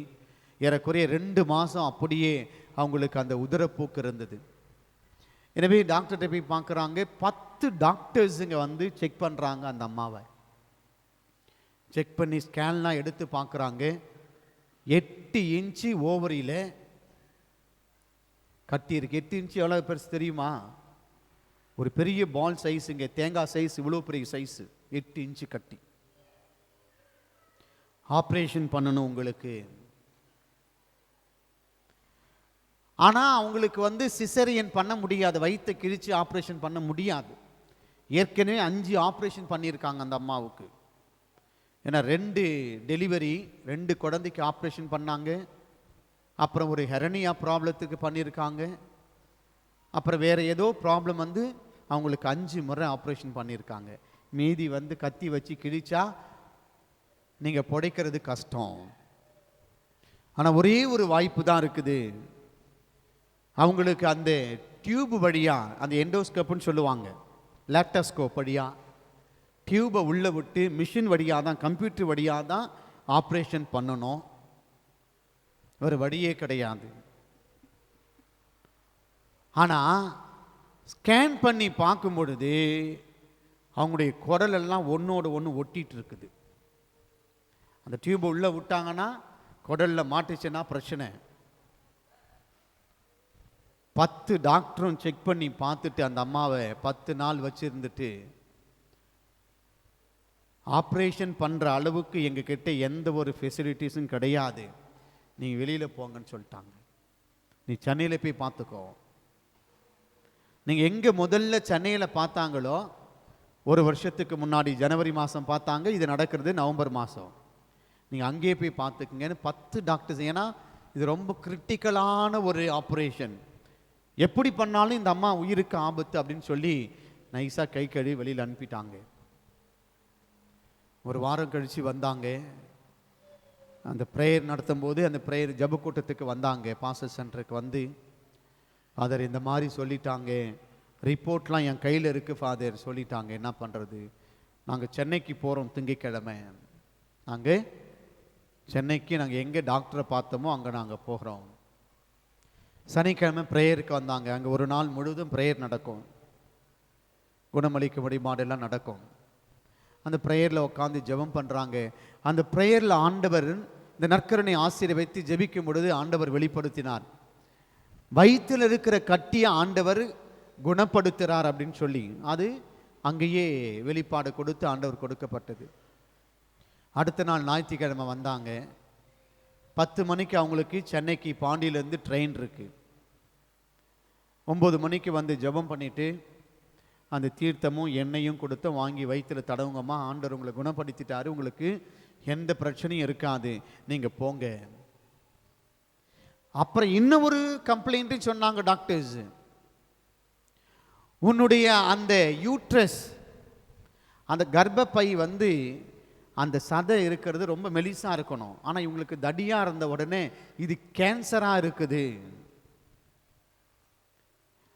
ஏறக்குறைய 2 மாதம் அப்படியே அவங்களுக்கு அந்த உதரப்போக்கு இருந்தது. எனவே டாக்டர்கிட்ட போய் பார்க்குறாங்க. 10 டாக்டர்ஸுங்க வந்து செக் பண்ணுறாங்க. அந்த அம்மாவை செக் பண்ணி ஸ்கேன்லாம் எடுத்து பார்க்குறாங்க. 8 இன்ச்சு ஓவரியில் கட்டி இருக்கு. 8 இன்ச்சு எவ்வளோ பெருசு தெரியுமா? ஒரு பெரிய பால் சைஸுங்க, தேங்காய் சைஸ், இவ்வளோ பெரிய சைஸு. 8 இன்ச்சு கட்டி. ஆப்ரேஷன் பண்ணணும் உங்களுக்கு. ஆனால் அவங்களுக்கு வந்து சிசரியன் பண்ண முடியாது, வயிற்றை கிழிச்சு ஆப்ரேஷன் பண்ண முடியாது. ஏற்கனவே 5 ஆப்ரேஷன் பண்ணியிருக்காங்க அந்த அம்மாவுக்கு. ஏன்னா 2 டெலிவரி, 2 குழந்தைக்கு ஆப்ரேஷன் பண்ணாங்க. அப்புறம் ஒரு ஹெரனியா ப்ராப்ளத்துக்கு பண்ணியிருக்காங்க. அப்புறம் வேறு ஏதோ ப்ராப்ளம் வந்து அவங்களுக்கு 5 முறை ஆப்ரேஷன் பண்ணியிருக்காங்க. மீதி வந்து கத்தி வச்சு கிழிச்சா நீங்கள் புடைக்கிறது கஷ்டம். ஆனால் ஒரே ஒரு வாய்ப்பு தான் இருக்குது. அவங்களுக்கு அந்த டியூப் வழியாக, அந்த எண்டோஸ்கோப்னு சொல்லுவாங்க, லேப்டஸ்கோப் வழியாக டியூபை உள்ளே விட்டு மிஷின் வழியாக தான், கம்ப்யூட்டர் வழியாக தான் ஆப்ரேஷன் பண்ணணும். ஒரு வழியே கிடையாது. ஆனால் ஸ்கேன் பண்ணி பார்க்கும் பொழுது அவங்களுடைய குடலெல்லாம் ஒன்றோடு ஒன்று ஒட்டிகிட்டு இருக்குது. அந்த டியூபை உள்ளே விட்டாங்கன்னா குடலில் மாட்டுச்சுன்னா பிரச்சனை. 10 டாக்டரும் செக் பண்ணி பார்த்துட்டு அந்த அம்மாவை 10 நாள் வச்சுருந்துட்டு, ஆப்ரேஷன் பண்ணுற அளவுக்கு எங்ககிட்ட எந்த ஒரு ஃபெசிலிட்டிஸும் கிடையாது, நீங்கள் வெளியில் போங்கன்னு சொல்லிட்டாங்க. நீ சென்னையில் போய் பார்த்துக்கோ. நீங்கள் எங்கே முதல்ல சென்னையில் பார்த்தாங்களோ, 1 வருஷத்துக்கு முன்னாடி ஜனவரி மாதம் பார்த்தாங்க, இது நடக்கிறது நவம்பர் மாதம், நீங்கள் அங்கேயே போய் பார்த்துக்குங்கன்னு 10 டாக்டர்ஸ். ஏன்னா இது ரொம்ப கிரிட்டிக்கலான ஒரு ஆப்ரேஷன், எப்படி பண்ணாலும் இந்த அம்மா உயிருக்கு ஆபத்து அப்படின்னு சொல்லி நைஸாக கை கழுவி வெளியில் அனுப்பிட்டாங்க. 1 வாரம் கழித்து வந்தாங்க. அந்த ப்ரேயர் நடத்தும் போது அந்த ப்ரேயர் ஜப கூட்டத்துக்கு வந்தாங்க. பாஸ்டர் சென்டருக்கு வந்து, ஃபாதர் இந்த மாதிரி சொல்லிட்டாங்க, ரிப்போர்ட்லாம் என் கையில் இருக்குது ஃபாதர் சொல்லிட்டாங்க, என்ன பண்ணுறது? நாங்கள் சென்னைக்கு போகிறோம் திங்கட்கிழமை. நாங்கள் சென்னைக்கு நாங்கள் எங்கே டாக்டரை பார்த்தோமோ அங்கே நாங்கள் போகிறோம். சனிக்கிழமை ப்ரேயருக்கு வந்தாங்க. அங்கே 1 நாள் முழுவதும் ப்ரேயர் நடக்கும், குணமளிக்க வழிபாடெல்லாம் நடக்கும். அந்த ப்ரேயரில் உட்காந்து ஜெபம் பண்ணுறாங்க. அந்த ப்ரேயரில் ஆண்டவர் இந்த நற்கருணை ஆசீர்வதித்து ஜெபிக்கும் பொழுது ஆண்டவர் வெளிப்படுத்தினார், வயிற்றில் இருக்கிற கட்டியை ஆண்டவர் குணப்படுத்துகிறார் அப்படின்னு சொல்லி. அது அங்கேயே வெளிப்பாடு கொடுத்து ஆண்டவர் கொடுக்கப்பட்டது. அடுத்த நாள் ஞாயிற்றுக்கிழமை வந்தாங்க. 10 மணிக்கு அவங்களுக்கு சென்னைக்கு பாண்டியிலேருந்து ட்ரெயின் இருக்குது. 9 மணிக்கு வந்து ஜெபம் பண்ணிவிட்டு அந்த தீர்த்தமும் எண்ணெயும் கொடுத்து வாங்கி வயிற்றில் தடவுங்கம்மா, ஆண்டவர் உங்களை குணப்படுத்திட்டாரு, உங்களுக்கு எந்த பிரச்சனையும் இருக்காது, நீங்கள் போங்க. அப்புறம் இன்னும் ஒரு கம்ப்ளைண்ட்டு சொன்னாங்க டாக்டர்ஸ், உன்னுடைய அந்த யூட்ரஸ், அந்த கர்ப்பப்பை வந்து அந்த சதை இருக்கிறது ரொம்ப மெலிசாக இருக்கணும், ஆனால் இவங்களுக்கு தடியாக இருந்த உடனே இது கேன்சராக இருக்குது,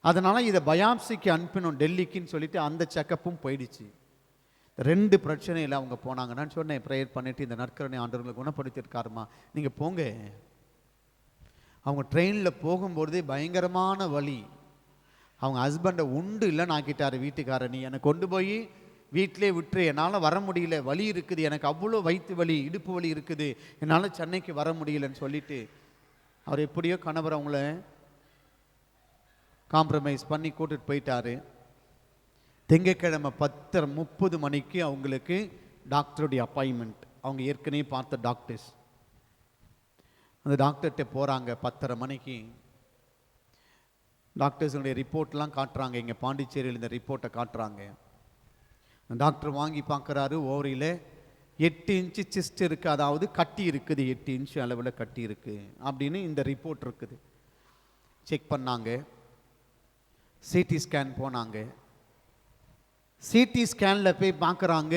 அதனால் இதை பயாப்சிக்கு அனுப்பினோம் டெல்லிக்குன்னு சொல்லிட்டு அந்த செக்கப்பும் போயிடுச்சு. 2 பிரச்சனையில் அவங்க போனாங்க. நான் சொன்னேன், ப்ரேயர் பண்ணிவிட்டு இந்த நற்கருணை ஆண்டவர்களை குணப்படுத்தியிருக்காருமா, நீங்கள் போங்க. அவங்க ட்ரெயினில் போகும்போதே பயங்கரமான வலி. அவங்க ஹஸ்பண்டை உண்டு இல்லைன்னு ஆக்கிட்டார் வீட்டுக்காரர், நீ என்னை கொண்டு போய் வீட்டிலே விட்டுரு, என்னால் வர முடியல, வலி இருக்குது, எனக்கு அவ்வளோ வயிற்று வலி இடுப்பு வலி இருக்குது, என்னால் சென்னைக்கு வர முடியலன்னு சொல்லிட்டு அவர் எப்படியோ கணவர் அவங்கள காம்ப்ரமைஸ் பண்ணி கூட்டிட்டு போயிட்டாரு. திங்கட்கிழமை 10:30 மணிக்கு அவங்களுக்கு டாக்டருடைய அப்பாயின்மெண்ட். அவங்க ஏற்கனவே பார்த்த டாக்டர்ஸ், அந்த டாக்டர்கிட்ட போகிறாங்க. 10:30 மணிக்கு டாக்டர்ஸுடைய ரிப்போர்ட்லாம் காட்டுறாங்க. இங்கே பாண்டிச்சேரியில் இந்த ரிப்போர்ட்டை காட்டுறாங்க. டாக்டர் வாங்கி பார்க்குறாரு, ஓவரியில் 8 இன்ச்சு சிஸ்ட் இருக்குது, அதாவது கட்டி இருக்குது, 8 இன்ச்சு அளவில் கட்டி இருக்குது அப்படின்னு இந்த ரிப்போர்ட் இருக்குது. செக் பண்ணாங்க. சிடி ஸ்கேன் போனாங்க. சிடி ஸ்கேனில் போய் பார்க்குறாங்க,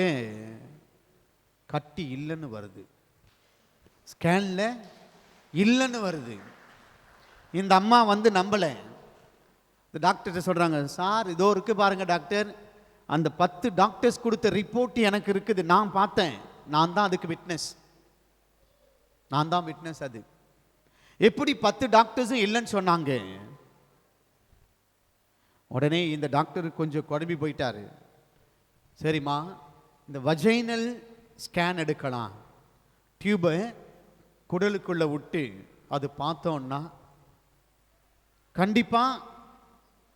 கட்டி இல்லைன்னு வருது, ஸ்கேனில் இல்லைன்னு வருது. இந்த அம்மா வந்து நம்பலை. இந்த டாக்டர்கிட்ட சொல்கிறாங்க, சார் இதோ இருக்குது பாருங்கள் டாக்டர், அந்த 10 டாக்டர்ஸ் கொடுத்த ரிப்போர்ட் எனக்கு இருக்குது, நான் பார்த்தேன், நான் தான் அதுக்கு விட்னஸ், நான் தான் விட்னஸ். அது எப்படி 10 டாக்டர்ஸும் இல்லைன்னு சொன்னாங்க? உடனே இந்த டாக்டர் கொஞ்சம் குழம்பி போயிட்டாரு. சரிம்மா, இந்த வஜைனல் ஸ்கேன் எடுக்கலாம், டியூபை குடலுக்குள்ளே விட்டு அது பார்த்தோன்னா கண்டிப்பாக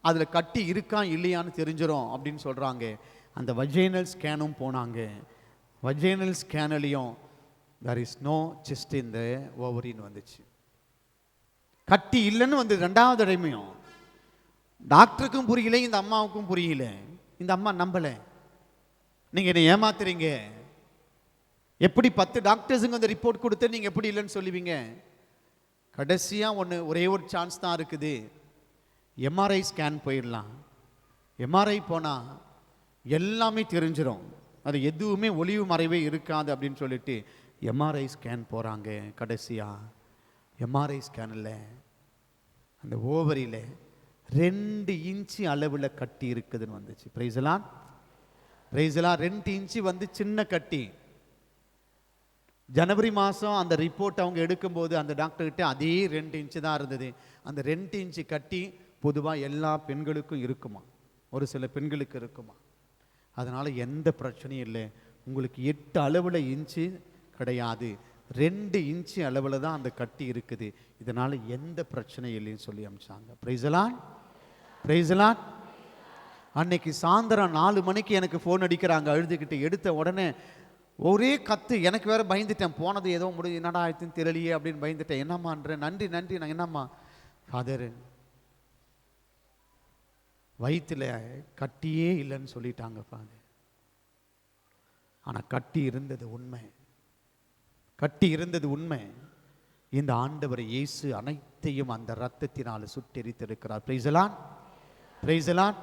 அதில் கட்டி இருக்கா இல்லையான்னு தெரிஞ்சிடும் அப்படின்னு சொல்கிறாங்க. அந்த வஜைனல் ஸ்கேனும் போனாங்க. வஜைனல் ஸ்கேன்லையும் there is no cyst in the ovary வந்துச்சு, கட்டி இல்லைன்னு வந்து 2வது தடவையும் டாக்டருக்கும் புரியல, இந்த அம்மாவுக்கும் புரியல. இந்த அம்மா நம்பல. நீங்க என்னை ஏமாத்துறீங்க. எப்படி 10 டாக்டர்ஸுங்க அந்த ரிப்போர்ட் கொடுத்து நீங்க எப்படி இல்லைன்னு சொல்லுவீங்க? கடைசியா ஒரே ஒரு சான்ஸ் தான் இருக்குது. எம்ஆர்ஐ ஸ்கேன் போயிடலாம். எம்ஆர்ஐ போனா எல்லாமே தெரிஞ்சிடும், அது எதுவுமே ஒளிவு மறைவே இருக்காது அப்படின்னு சொல்லிட்டு எம்ஆர்ஐ ஸ்கேன் போறாங்க. கடைசியா எம்ஆர்ஐ ஸ்கேனில் அந்த ஓவரியில் 2 இன்ச்சு அளவில் கட்டி இருக்குதுன்னு வந்துச்சு. பிரைஸ்லாம் 2 இன்ச்சு வந்து சின்ன கட்டி. ஜனவரி மாதம் அந்த ரிப்போர்ட் அவங்க எடுக்கும்போது அந்த டாக்டர்கிட்ட அதே 2 இன்ச்சு தான் இருந்தது. அந்த 2 இன்ச்சு கட்டி பொதுவாக எல்லா பெண்களுக்கும் இருக்குமா, ஒரு சில பெண்களுக்கு இருக்குமா. அதனால் எந்த பிரச்சனையும் இல்லை. உங்களுக்கு 8 அளவில் இன்ச்சு கிடையாது, 2 இன்ச்சு அளவில் தான் அந்த கட்டி இருக்குது. இதனால் எந்த பிரச்சனையும் இல்லைன்னு சொல்லி அனுப்பிச்சாங்க. பிரைஸ்லான். அன்னைக்கு சாயந்தரம் 4 மணிக்கு எனக்கு ஃபோன் அடிக்கிறாங்க அழுதுகிட்டு. எடுத்த உடனே ஒரே கத்து. எனக்கு வேற பயந்துட்டேன். போனது ஏதோ முடியும், என்னடா ஆயிடுச்சுன்னு தெரியலையே அப்படின்னு பயந்துட்டேன். என்னம்மான்ற நன்றி நான் என்னம்மா ஃபாதர் வயிற்றுல கட்டியே இல்லைன்னு சொல்லிட்டாங்க ஃபாதர். ஆனால் கட்டி இருந்தது உண்மை. இந்த ஆண்டவர் இயேசு அனைத்தையும் அந்த இரத்தத்தினால் சுட்டெரித்திருக்கிறார். பிரைஸ்லான்.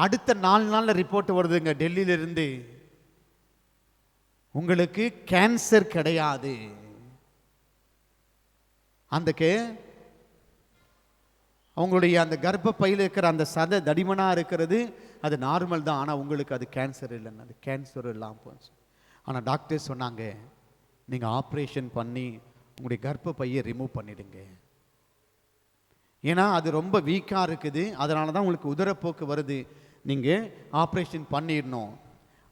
அடுத்த 4 நாள்ல ரிப்போர்ட் வருதுங்க டெல்லியிலிருந்து. உங்களுக்கு கேன்சர் கிடையாது. அவங்களுடைய அந்த கர்ப்பப்பையில் இருக்கிற அந்த சதை தடிமனா இருக்கிறது அது நார்மல் தான். ஆனால் உங்களுக்கு அது கேன்சர் இல்லைன்னு, அது கேன்சர் இல்லாமல் போச்சு. ஆனால் டாக்டர் சொன்னாங்க, நீங்கள் ஆப்ரேஷன் பண்ணி உங்களுடைய கர்ப்பப்பையை ரிமூவ் பண்ணிடுங்க. ஏன்னா அது ரொம்ப வீக்காக இருக்குது, அதனால தான் உங்களுக்கு உதரப்போக்கு வருது, நீங்கள் ஆப்ரேஷன் பண்ணிடணும்.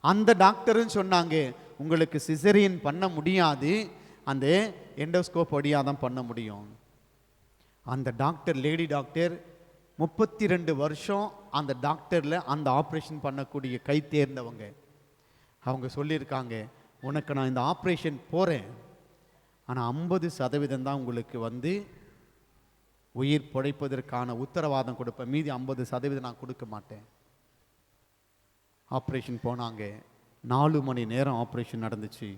அந்த டாக்டரும் சொன்னாங்க, உங்களுக்கு சிசரியன் பண்ண முடியாது, அந்த எண்டோஸ்கோப் வழியாக தான் பண்ண முடியும். அந்த டாக்டர், லேடி டாக்டர் 32 வருஷம் அந்த டாக்டரில் அந்த ஆப்ரேஷன் பண்ணக்கூடிய கை தேர்ந்தவங்க. அவங்க சொல்லியிருக்காங்க, உனக்கு நான் இந்த ஆப்ரேஷன் போகிறேன், ஆனால் 50% தான் உங்களுக்கு வந்து உயிர் பிழைப்பதற்கான உத்தரவாதம் கொடுப்பேன், மீதி 50% நான் கொடுக்க மாட்டேன். ஆப்ரேஷன் போனாங்க. 4 மணி நேரம் ஆப்ரேஷன் நடந்துச்சு.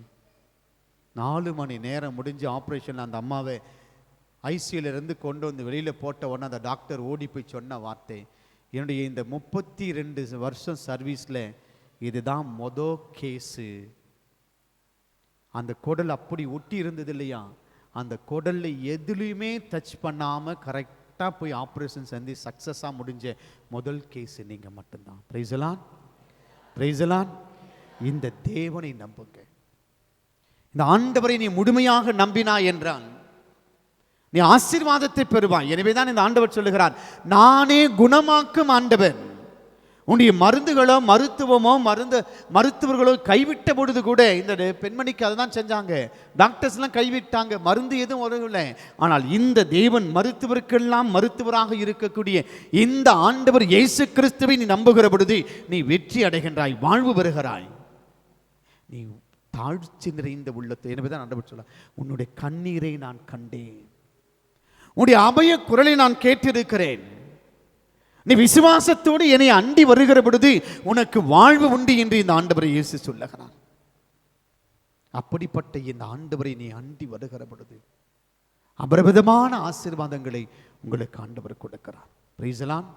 4 மணி நேரம் முடிஞ்சு ஆப்ரேஷன் அந்த அம்மாவை ஐசியூலேருந்து கொண்டு வந்து வெளியில் போட்ட உடனே அந்த டாக்டர் ஓடி போய் சொன்ன வார்த்தை, என்னுடைய இந்த 32 வருஷம் சர்வீஸில் இதுதான் கேஸு. அந்த குடல் அப்படி ஒட்டி இருந்தது இல்லையா, அந்த குடலில் எதுலையுமே டச் பண்ணாமல் கரெக்டாக போய் ஆப்ரேஷன் செஞ்சு சக்ஸஸாக முடிஞ்ச முதல் கேஸு நீங்கள் மட்டும்தான். பிரைஸ்லான். இந்த தேவனை நம்புங்க. இந்த ஆண்டவரை நீ முழுமையாக நம்பினா என்றால் நீ ஆசீர்வாதத்தை பெறுவாய். எனவேதான் இந்த ஆண்டவர் சொல்லுகிறார், நானே குணமாக்கும் ஆண்டவர். உன்னுடைய மருந்துகளோ மருத்துவர்களோ கைவிட்ட பொழுது கூட, இந்த பெண்மணிக்கு அதை தான் செஞ்சாங்க, டாக்டர்ஸ்லாம் கைவிட்டாங்க, மருந்து எதுவும் வரவில்லை. ஆனால் இந்த தேவன் மருத்துவருக்கெல்லாம் மருத்துவராக இருக்கக்கூடிய இந்த ஆண்டவர் இயேசு கிறிஸ்துவை நீ நம்புகிற பொழுது நீ வெற்றி அடைகின்றாய், வாழ்வு பெறுகிறாய். நீ தாழ்ச்சி நிறைந்த உள்ளத்தை, எனவேதான் ஆண்டவர் சொல்ல, உன்னுடைய கண்ணீரை நான் கண்டேன், உன்னுடைய அபய குரலை நான் கேட்டிருக்கிறேன், நீ விசுவாசத்தோடு என்னை அண்டி வருகிற பொழுது உனக்கு வாழ்வு உண்டு என்று இந்த ஆண்டவரை இயேசு சொல்லுகிறார். அப்படிப்பட்ட இந்த ஆண்டவரை நீ அண்டி வருகிற பொழுது அபரிமிதமான ஆசீர்வாதங்களை உங்களுக்கு ஆண்டவர் கொடுக்கிறார். பிரைஸ்லான்.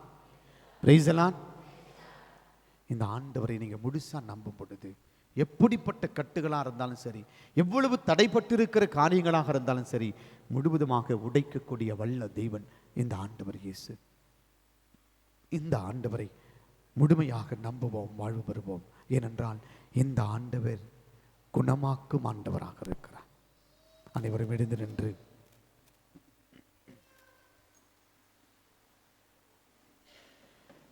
இந்த ஆண்டவரை நீங்க முழுசா நம்பும் பொழுது எப்படிப்பட்ட கட்டுகளாக இருந்தாலும் சரி, எவ்வளவு தடைப்பட்டிருக்கிற காரியங்களாக இருந்தாலும் சரி, முழுவதுமாக உடைக்கக்கூடிய வல்ல தேவன் இந்த ஆண்டவர் இயேசு. இந்த ஆண்டவரை முழுமையாக நம்புவோம், வாழ்வு பெறுவோம். ஏனென்றால் இந்த ஆண்டவர் குணமாக்கும் ஆண்டவராக இருக்கிறார். அனைவரும் எழுந்து நின்று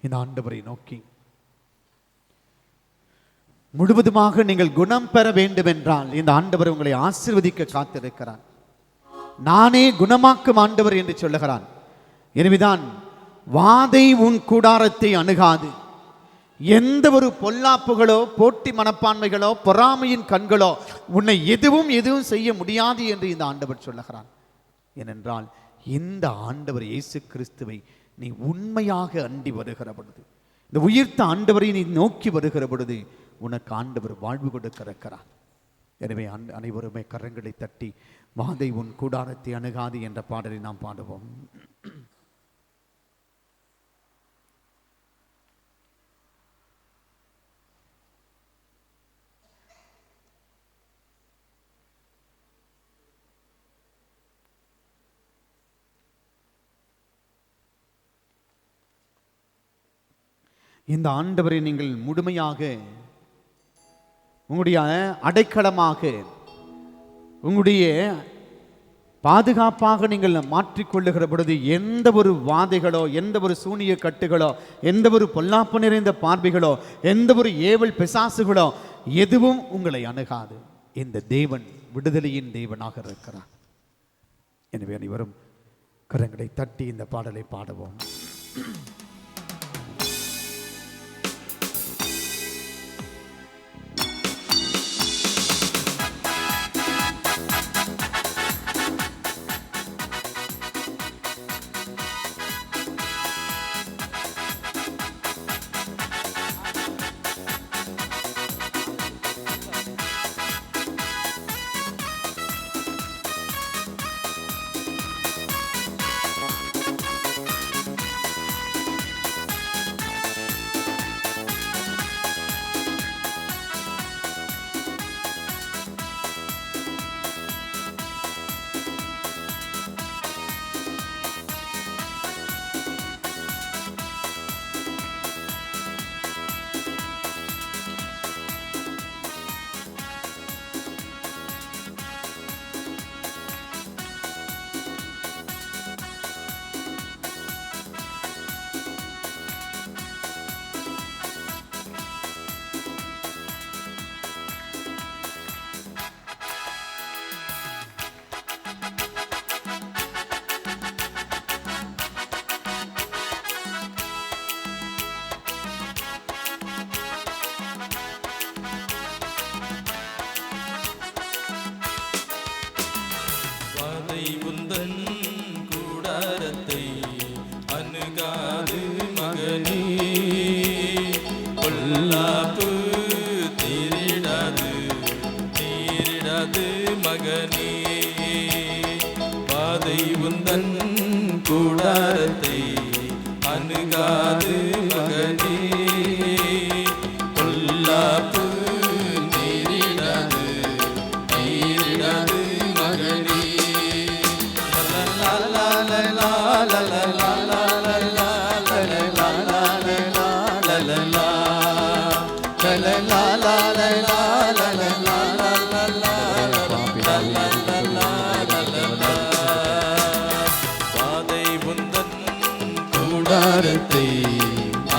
இந்த ஆண்டவரை நோக்கி முழுவதுமாக நீங்கள் குணம் பெற வேண்டும் என்றால் இந்த ஆண்டவர் உங்களை ஆசீர்வதிக்க காத்திருக்கிறார். நானே குணமாக்கும் ஆண்டவர் என்று சொல்லுகிறான். எனவேதான் வாதை உன் கூடாரத்தை அணுகாது, எந்த ஒரு பொல்லாப்புகளோ போட்டி மனப்பான்மைகளோ பொறாமையின் கண்களோ உன்னை எதுவும் செய்ய முடியாது என்று இந்த ஆண்டவர் சொல்லுகிறான். ஏனென்றால் இந்த ஆண்டவர் இயேசு கிறிஸ்துவை நீ உண்மையாக அண்டி வருகிற பொழுது, இந்த உயிர்த்த ஆண்டவரை நீ நோக்கி வருகிற பொழுது உனக்கு ஆண்டவர் வாழ்வு கொடுக்க இருக்கிறார். எனவே அனைவருமே கரங்களை தட்டி வாதை உன் கூடாரத்தை அணுகாது என்ற பாடலை நாம் பாடுவோம். இந்த ஆண்டவரை நீங்கள் முழுமையாக உங்களுடைய அடைக்கலமாக, உங்களுடைய பாதுகாப்பாக நீங்கள் மாற்றிக்கொள்ளுகிற பொழுது எந்த ஒரு வாதைகளோ, எந்த ஒரு சூனிய கட்டுகளோ, எந்த ஒரு பொல்லாப்பு நிறைந்த பார்வைகளோ, எந்த ஒரு ஏவல் பிசாசுகளோ எதுவும் உங்களை அணுகாது. இந்த தேவன் விடுதலையின் தேவனாக இருக்கிறார். எனவே அனைவரும் கரங்களை தட்டி இந்த பாடலை பாடுவோம். உந்தன் கூடாரத்தை அணுகாது மகனே, பொல்லாப்பு நேரிடாது மகனே. பாதை உந்தன் கூடாரத்தை அணுகாது மகனே, பொல்லாப்பு நேரிடாது மகனே. பாதை உந்தன் கூடாரத்தை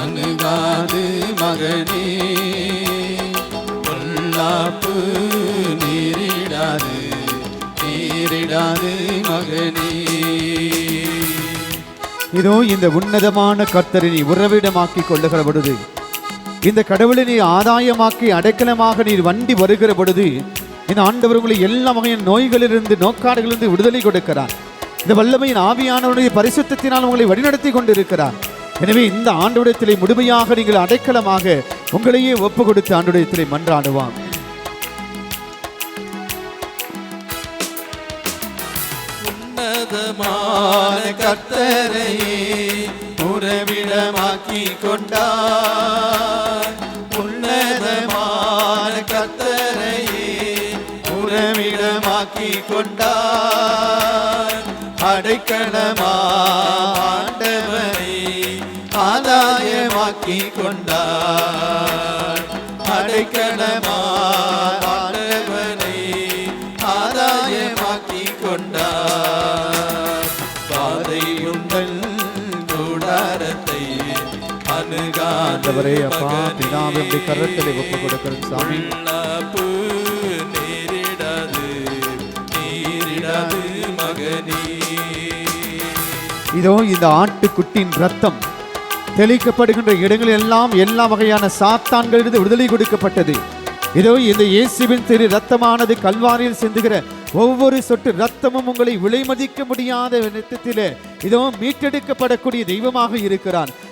அணுகாது மகனே, பொல்லாப்பு நேரிடாது மகனே. இதோ இந்த உன்னதமான கர்த்தரை நீ உறவிடமாக்கி கொள்ளுகிற பொழுது, இந்த கடவுளை நீ ஆதாயமாக்கி அடைக்கலமாக நீர் வண்டி வருகிற பொழுது, இந்த ஆண்டவர் உங்களை எல்லா வகையான நோய்களிலிருந்து, நோக்காடுகளிலிருந்து விடுதலை கொடுக்கிறார். இந்த வல்லமையின் ஆவியானவருடைய பரிசுத்தத்தினால் உங்களை வழிநடத்தி கொண்டிருக்கிறார். எனவே இந்த ஆண்டவரிடத்திலே முழுமையாக நீங்கள் அடைக்கலமாக உங்களையே ஒப்பு கொடுத்து ஆண்டவரிடத்திலே மன்றாடுவான். உன்னதமான கர்த்தரையே உறவிடமாக்கி கொண்டார். உன்னதமான கர்த்தரையே உறவிடமாக்கி கொண்டார். அடைக்கலமாண்டவரை ஆதாயமாக்கி கொண்டார். அடைக்கலமாண்டவரை ஆதாயமாக்கி கொண்டார். பாதை உந்தன் கூடாரத்தை அணுகாதவரே அப்பா பிதாவை கரத்திலே ஒப்பு கொடுக்கிறேன் சாமி. நேரிடாது மகனே. இதோ இந்த ஆட்டுக்குட்டின் ரத்தம் தெளிக்கப்படுகின்ற இடங்களில் எல்லாம் எல்லா வகையான சாத்தான்களிலிருந்து விடுதலை கொடுக்கப்பட்டது. இதோ இந்த இயேசுவின் திரு ரத்தமானது கல்வாரியில் சிந்துகிற ஒவ்வொரு சொட்டு ரத்தமும் உங்களை விலைமதிக்க முடியாத நித்தத்திலே இதோ மீட்டெடுக்கப்படக்கூடிய தெய்வமாக இருக்கிறார்.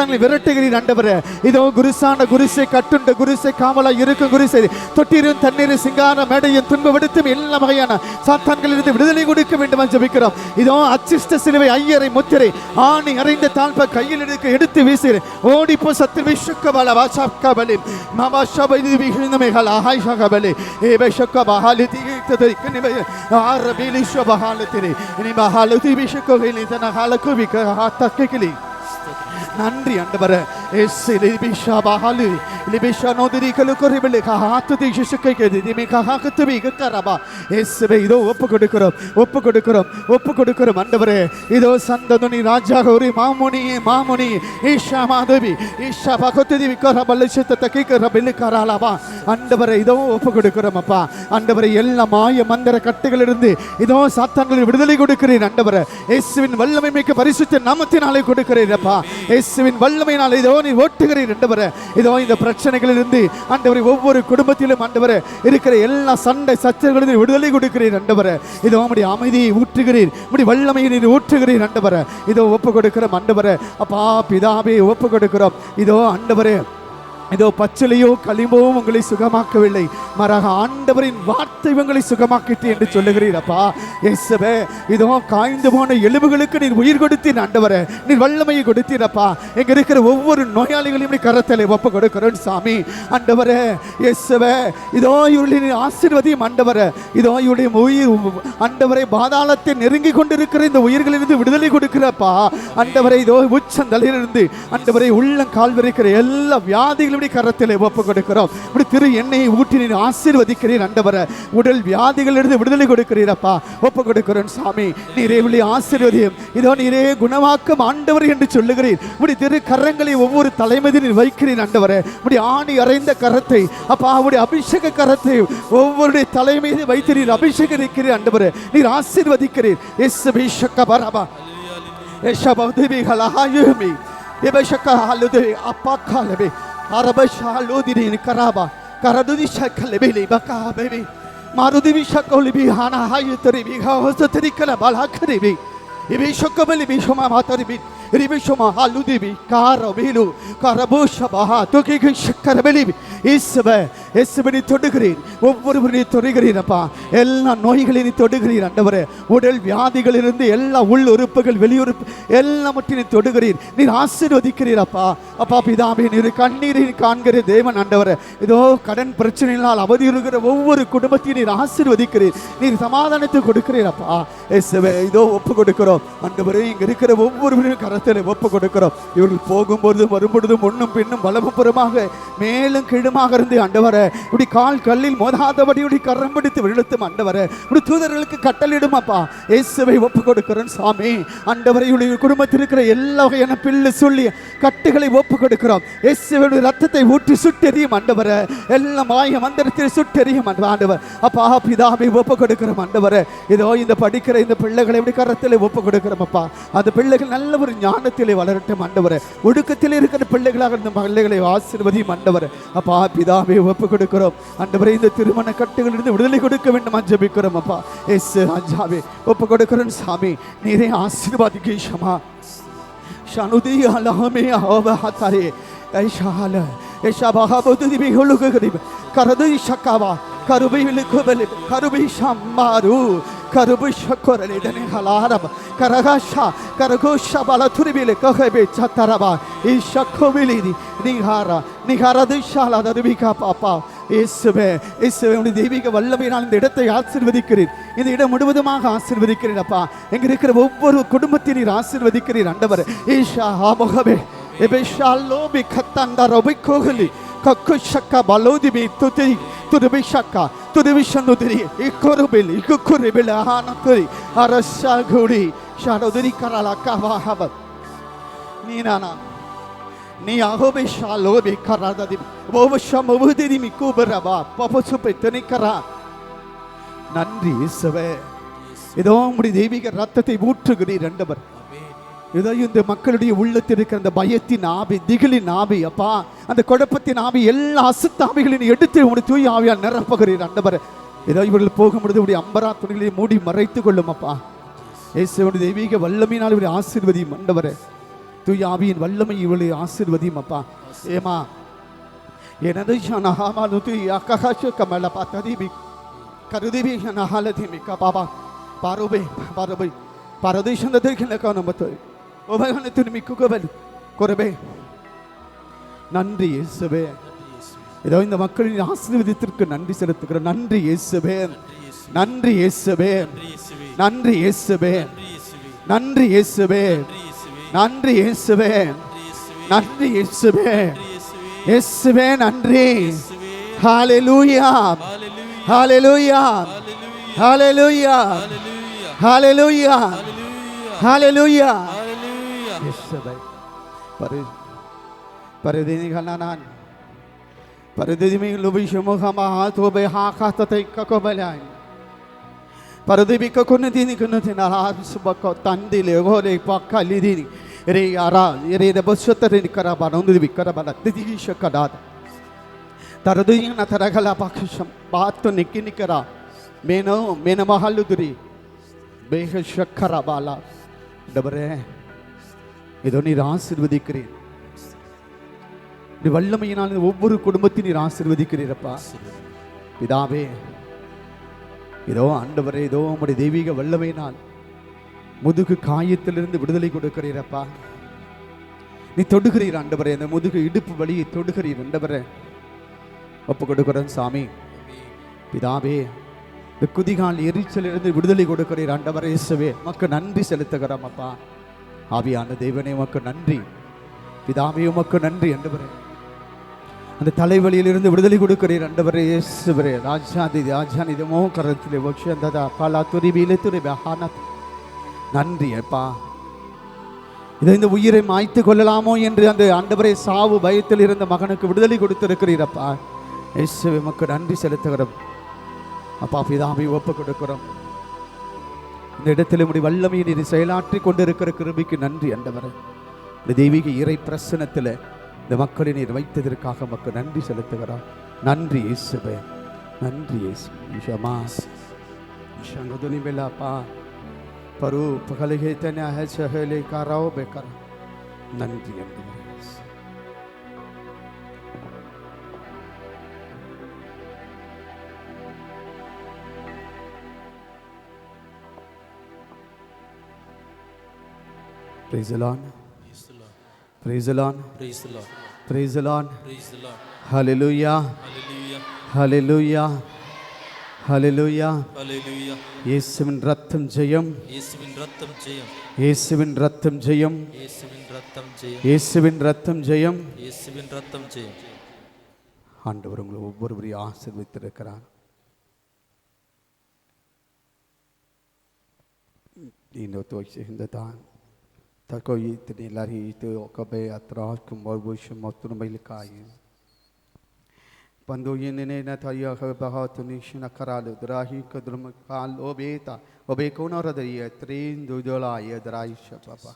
சாத்தான்களை விரட்டுகிறீர் ஆண்டவரே. இதோ குருசான குருசை கட்டுண்ட குருசை காவலா இருக்கும் குருசை தொட்டிரும் தண்ணீர் சிங்கார மேடையும் துன்பப்படுத்தும் எல்லா வகையான சாத்தான்களிலிருந்து விடுதலை கொடுக்க வேண்டும் என்று ஜெபிக்கிறோம். இதோ அச்சிஷ்ட சிலுவை ஐயரை முத்திரை ஆணி அறைந்த தாழ்ப கையில் எடுத்து வீசுகிறேன். ஓடிப்போ சத்து விஷக்கபல வாசக்கபலி மாமா ஷபைதி விஹினமேகல ஆயிஷகபலி ஏபஷக்கபஹாலிதி ததரிக்கனிப ஆரபிலி ஷபஹாலதிரி இனி பஹாலதி விஷக்கோகிலி தனஹாலகுவிக ஹாத்தக்கிலி. நன்றி ஆண்டவரே. எஸ்ஸி லிபிஷா பஹாலி லிபிஷா நோதிரி கலுகரிபல ஹாத்ததி ஷிஷக்கைகே திமி கஹாகத்துவி கரபா. இயேசுவே இதோ ஒப்பு கொடுக்கிறோம் ஆண்டவரே. இதோ சந்ததுனி ராஜாக ஒரு மாமுனி ஈஷா மாதவி ஈஷா பகத்துதி விகரபல சித்ததகி கரபல கராலபா. ஆண்டவரே இதோ ஒப்பு கொடுக்கிறோம் அப்பா. ஆண்டவரே எல்லா மாய மந்திர கட்டுகளிலிருந்து இதோ சாத்தான்களை விடுதலை கொடுக்கிறீர் ஆண்டவரே. இயேசுவின் வல்லமை மிக்க பரிசுத்த நாமத்தினாலே கொடுக்கிறீர் அப்பா. இயேசுவின் வல்லமையினாலே இதோ நீ ஓட்டுகிறீர் ஆண்டவரே. இதோ இந்த பிரச்சனைகளிலிருந்து ஆண்டவரே ஒவ்வொரு குடும்பத்திலும் ஆண்டவரே இருக்கிற எல்லா சண்டை சச்சரவுகளிலிருந்து விடுதலை கொடுக்கிறீர் ஆண்டவரே. இதோ உம்முடைய அமைதியை ஊற்றுகிறீர், உம்முடைய வல்லமையை நீர் ஊற்றுகிறீர் ஆண்டவரே. இதோ ஒப்பு கொடுக்கிறோம் ஆண்டவரே. அப்பா பிதாவே ஒப்பு கொடுக்கிறோம். இதோ ஆண்டவரே இதோ பச்சிலையோ களிம்பவும் உங்களை சுகமாக்கவில்லை, மாறாக ஆண்டவரின் வார்த்தை உங்களை சுகமாக்கிட்டு என்று சொல்லுகிறீர் அப்பா. இயேசுவே இதோ காய்ந்து போன எலும்புகளுக்கு நீர் உயிர் கொடுத்தீர் ஆண்டவரே. நீர் வல்லமையை கொடுத்தீரப்பா. எங்க இருக்கிற ஒவ்வொரு நோயாளிகளையும் கரத்திலே ஒப்பு கொடுக்கிறோம் சாமி ஆண்டவரே. இயேசுவே இதோ இவர்களின் ஆசீர்வதியும் ஆண்டவரே. இதோ இவருடைய உயிர் ஆண்டவரை பாதாளத்தை நெருங்கி கொண்டிருக்கிற இந்த உயிர்களிலிருந்து விடுதலை கொடுக்கிறப்பா ஆண்டவரை. இதோ உச்சந்தலையிலிருந்து ஆண்டவரை உள்ளம் கால் வரைக்கிற எல்லா வியாதிகளும் கரத்திலே ஒப்பு கொடுக்கிறோம். திரு எண்ணெயை ஊற்றி நீர் ஆசீர்வதிக்கிறீர் ஆண்டவரே. உடல் வியாதிகளிலிருந்து விடுதலை கொடுக்கிறீரப்பா. ஒப்பு கொடுக்கிறோம் சாமி. நீரே ஆசீர்வதியும். இதோ நீரே குணமாக்கும் ஆண்டவர் என்று சொல்லுகிறீர். உடைய திரு கரங்களை ஒவ்வொரு தலைமதி நீர் வைக்கிறீர் ஆண்டவரே. உடைய ஆணி அறைந்த கரத்தை அப்பா உடைய அபிஷேக கரத்தை ஒவ்வொருடைய தலைமீது வைத்து நீர் அபிஷேகிக்கிறீர் ஆண்டவரே. நீர் ஆசீர்வதிக்கிறீர். இயேசுவே ஷக்கபரபா எஷபௌதிபி ஹலாயுமி எபஷக்கஹலுதி அப்பாக்கலபி அரபஷாலுதினி கராபா கரதுதி ஷக்கலபிலி பகாபி மாருதிவி ஷக்கலிபி ஹானா ஹாயுதரி பிகாஹசதரி கலபலகரிபி இபிஷக்கபலி பிஷமா மாதரிபி ரிபிஷமா ஹலுதிபி காரபிலு கரபுஷபஹா துகிகி ஷக்கரபிலி. இயேசுவை தொடுகிறீர். ஒவ்வொருவரையும் தொடுகிறீரப்பா. எல்லா நோய்களையும் தொடுகிறீர் ஆண்டவரே. உடல் வியாதிகளிலிருந்து எல்லா உள் உறுப்புகள் வெளியுறுப்பு எல்லாவற்றையும் தொடுகிறீர். நீர் ஆசீர்வதிக்கிறீரப்பா. அப்பா பிதாவே நீர் கண்ணீரை காண்கிற தேவன் ஆண்டவரே. இதோ கடன் பிரச்சனையினால் அவதியுறுகிற ஒவ்வொரு குடும்பத்தையும் நீர் ஆசீர்வதிக்கிறீர். நீர் சமாதானத்தை கொடுக்கிறீரப்பா. இயேசுவே இதோ ஒப்பு கொடுக்கிறோம் ஆண்டவரே. இங்க இருக்கிற ஒவ்வொருவரையும் கரத்தில் ஒப்பு கொடுக்கிறோம். இவர்கள் போகும்போது வரும்பொழுதும் முன்னும் பின்னும் வலமும் புறமாக மேலும் கீழுமாக இருந்து ஆண்டவரே இப்படி கால் கல்லில் மோதாதபடி இப்படி கரம் பிடித்து விழுத்தும் ஆண்டவரே. இப்படி தூதர்களுக்கு கட்டளிடும் அப்பா. இயேசுவை ஒப்பு கொடுக்கிறோம் சாமி ஆண்டவரை. இவருடைய குடும்பத்தில் இருக்கிற எல்லா வகையான பிள்ளை சொல்லி கட்டுகளை ஒப்பு கொடுக்கிறோம். இயேசுவின் ரத்தத்தை ஊற்றி சுட்டெறியும் ஆண்டவரே. எல்லா மாய மந்திரத்தில் சுட்டெறியும் ஆண்டவர். அப்பா பிதாவை ஒப்பு கொடுக்கிறோம் ஆண்டவரே. இதோ இந்த படிக்கிற இந்த பிள்ளைகளை இப்படி கரத்தில் ஒப்பு கொடுக்கிறோம் அப்பா. அந்த பிள்ளைகள் நல்ல ஒரு ஞானத்திலே வளரட்டும் ஆண்டவரே. ஒடுக்கத்தில் இருக்கிற பிள்ளைகளாக இந்த பிள்ளைகளை ஆசீர்வதியும் ஆண்டவரே. அப்பா பிதாவை ஒப்பு கொடுக்கிறோம் ஆண்டவரே. இந்த திருமண கட்டுகளிலிருந்து விடுதலை கொடுக்க வேண்டும் ஜெபிக்கிறோம் அப்பா. இயேசு ராஜாவே ஒப்பு கொடுக்கிறோம் சாமி. நீரே ஆசீர்வாதிக்கேஷமா ஷனுதி அலஹமே ஆவஹதரே ஐஷால ஐஷாபஹபுதி பிஹுலுகரிப் கரது ஷகாவா கருபில் குபல் கருபி ஷம்மாரு கருபு ஷக்கரலே தனே ஹலாரப கரகாஷா கரகோஷா பலதுரிபிலே கஹபே சத்தரபா இஷக்கோவிலிதி நிஹாரா நிஹாரதுஷாலா தருபிகா பாப்பா. இயேசுவே உடைய தெய்வீக வல்லமையினால் இந்த இடத்தை ஆசீர்வதிக்கிறீர். இந்த இடம் முழுவதுமாக ஆசீர்வதிக்கிறீர் அப்பா. எங்க இருக்கிற ஒவ்வொரு குடும்பத்தை நீர் ஆசீர்வதிக்கிறீர் ஆண்டவர். ஈஷா ஆபகவே எபேஷாலோபி கத்தண்டா ரபி கோகலி கக்குஷக்கா பலோதிபி துதி துருபிஷக்கா துருபிஷனுதிரி இக்கொருபில் இக்குரிபில் ஆனதுரி அரஷாகுடி ஷாரோதிரி கரலா கவாஹப நீனானா நீ ஆகோபே ஷாலோபி கராததி ஓவஷமவுதிரி மிகுபரபா பபசுபை தனிகரா. நன்றி இயேசுவே. இதோ உம்முடைய தெய்வீக ரத்தத்தை ஊற்றுகிறீர் ஆண்டவர். இதோ இந்த மக்களுடைய உள்ளத்தில் இருக்கிற அந்த பயத்தின் ஆவி, திகிலின் ஆவி அப்பா, அந்த குழப்பத்தின் ஆவி, எல்லா அசுத்தாவிகளையும் எடுத்து உடைய தூய ஆவியால் நிரப்புகிறீர் ஆண்டவர். இதோ இவர்கள் போகும்பொழுது உடைய அம்பரா துணிகளை மூடி மறைத்து கொள்ளும் அப்பா. இயேசுவுடைய தெய்வீக வல்லமையினால் இவருடைய ஆசீர்வதியும் ஆண்டவரே. தூய ஆவியின் வல்லமை இவளை ஆசீர்வதியும் அப்பா. ஏமா எனது ஷனஹாமாலு தூய அக்கஹஷ கமல பத்ததிபி கருதிபி ஷனஹாலதிமிக பாபா பாரோபே பாரோபே பரதேசந்ததற்கின காணமத்து உபகணத்தின் மிக்குகவல் கொரபே. நன்றி இயேசுவே. இதோ இந்த மக்களின் ஆசீர்வாதத்திற்கு நன்றி செலுத்துகிறேன். நன்றி இயேசுவே, நன்றி இயேசுவே, நன்றி இயேசுவே, நன்றி இயேசுவே, நன்றி இயேசுவே, நன்றி இயேசுவே, இயேசுவே நன்றி. ஹalleluya, ஹalleluya, ஹalleluya, ஹalleluya, ஹalleluya. இயேசுவே பரிதினி கண்ணனான் பரிதிமி லுபிஷமுகமா தோபே ஹாகாததை ககபலாய் பரிதிபிக்க குன்னதினி குன்னதினா சுபக்க தந்திலே கோலே பக்கலிதினி ரே யாரா ரே பசுத்தரினி கரபானந்து விக்கரபல திதிஷக்கடாத தரதுயின தரகல பக்ஷம் பாத்து நிக்கினிக்கரா மேனோ மேனமஹல்லுதுரி பேஹஷக்கரபாலா. டபரே இதோ நீர் ஆசீர்வதிக்கிறீர். வல்லமையினால் ஒவ்வொரு குடும்பத்தையும் நீர் ஆசீர்வதிக்கிறீரப்பா. பிதாவே இதோ ஆண்டவரே, இதோ உம்முடைய தெய்வீக வல்லமையினால் முதுகு காயத்திலிருந்து விடுதலை கொடுக்கிறீரப்பா. நீ தொடுகிறீர் ஆண்டவரே, அந்த முதுகு இடுப்பு வலியை தொடுகிறீர் ஆண்டவரே. ஒப்பு கொடுக்கிறேன் சாமி. பிதாவே இந்த குதிகால் எரிச்சலிருந்து விடுதலை கொடுக்கிறீர் ஆண்டவரே. இயேசுவே உமக்கு நன்றி செலுத்துகிறோம் அப்பா. ஆவியான தேவனே உமக்கு நன்றி. பிதாவே உமக்கு நன்றி ஆண்டவரே. அந்த தலைவலியிலிருந்து விடுதலை கொடுக்கிறீர் ஆண்டவரே. இயேசுவே ராஜாதி ராஜானிதமோ கரத்திலே வக்ஷந்ததா பாலா துரிபிலே துரிப ஹானத். நன்றி அப்பா. இதை இந்த உயிரை மாய்த்து கொள்ளலாமோ என்று அந்த ஆண்டவரே சாவு பயத்தில் இருந்த மகனுக்கு விடுதலை கொடுத்திருக்கிறீரப்பா. இயேசுவே உமக்கு நன்றி செலுத்துகிறோம் அப்பா. பிதாவை ஒப்பு கொடுக்கிறோம். இந்த இடத்துல உடைய வல்லமையை நீர் செயலாற்றி கொண்டிருக்கிற கிருபைக்கு நன்றி ஆண்டவரே. இந்த தெய்வீக இறை பிரசனத்தில் இந்த மக்களை நீர் வைத்ததற்காக மக்கள் நன்றி செலுத்துகிறார். நன்றி இயேசுவே, நன்றி இயேசு. பா பரு பகலிகை தனியாக சகலை காராவோ பேக்கார. நன்றி ஆண்டவரே. Praise the Lord. Praise the Lord. Praise the Lord. Praise the Lord. Praise the Lord. Hallelujah. Hallelujah. Hallelujah. Hallelujah. Hallelujah. இயேசுவின் ரத்தம் ஜெயம். இயேசுவின் ரத்தம் ஜெயம். இயேசுவின் ரத்தம் ஜெயம். இயேசுவின் ரத்தம் ஜெயம். இயேசுவின் ரத்தம் ஜெயம். இயேசுவின் ரத்தம் ஜெயம். ஆண்டவர் உங்களை ஒவ்வொருவரையும் ஆசீர்வதித்திருக்கிறார். Dino to hinda tako itni lari to okabe atras kumbobush motun bailkai pando yene na thaya khabahatuni shina karalu drahi kadrum kal obeta obekona radaya trin dudola yadraisha papa.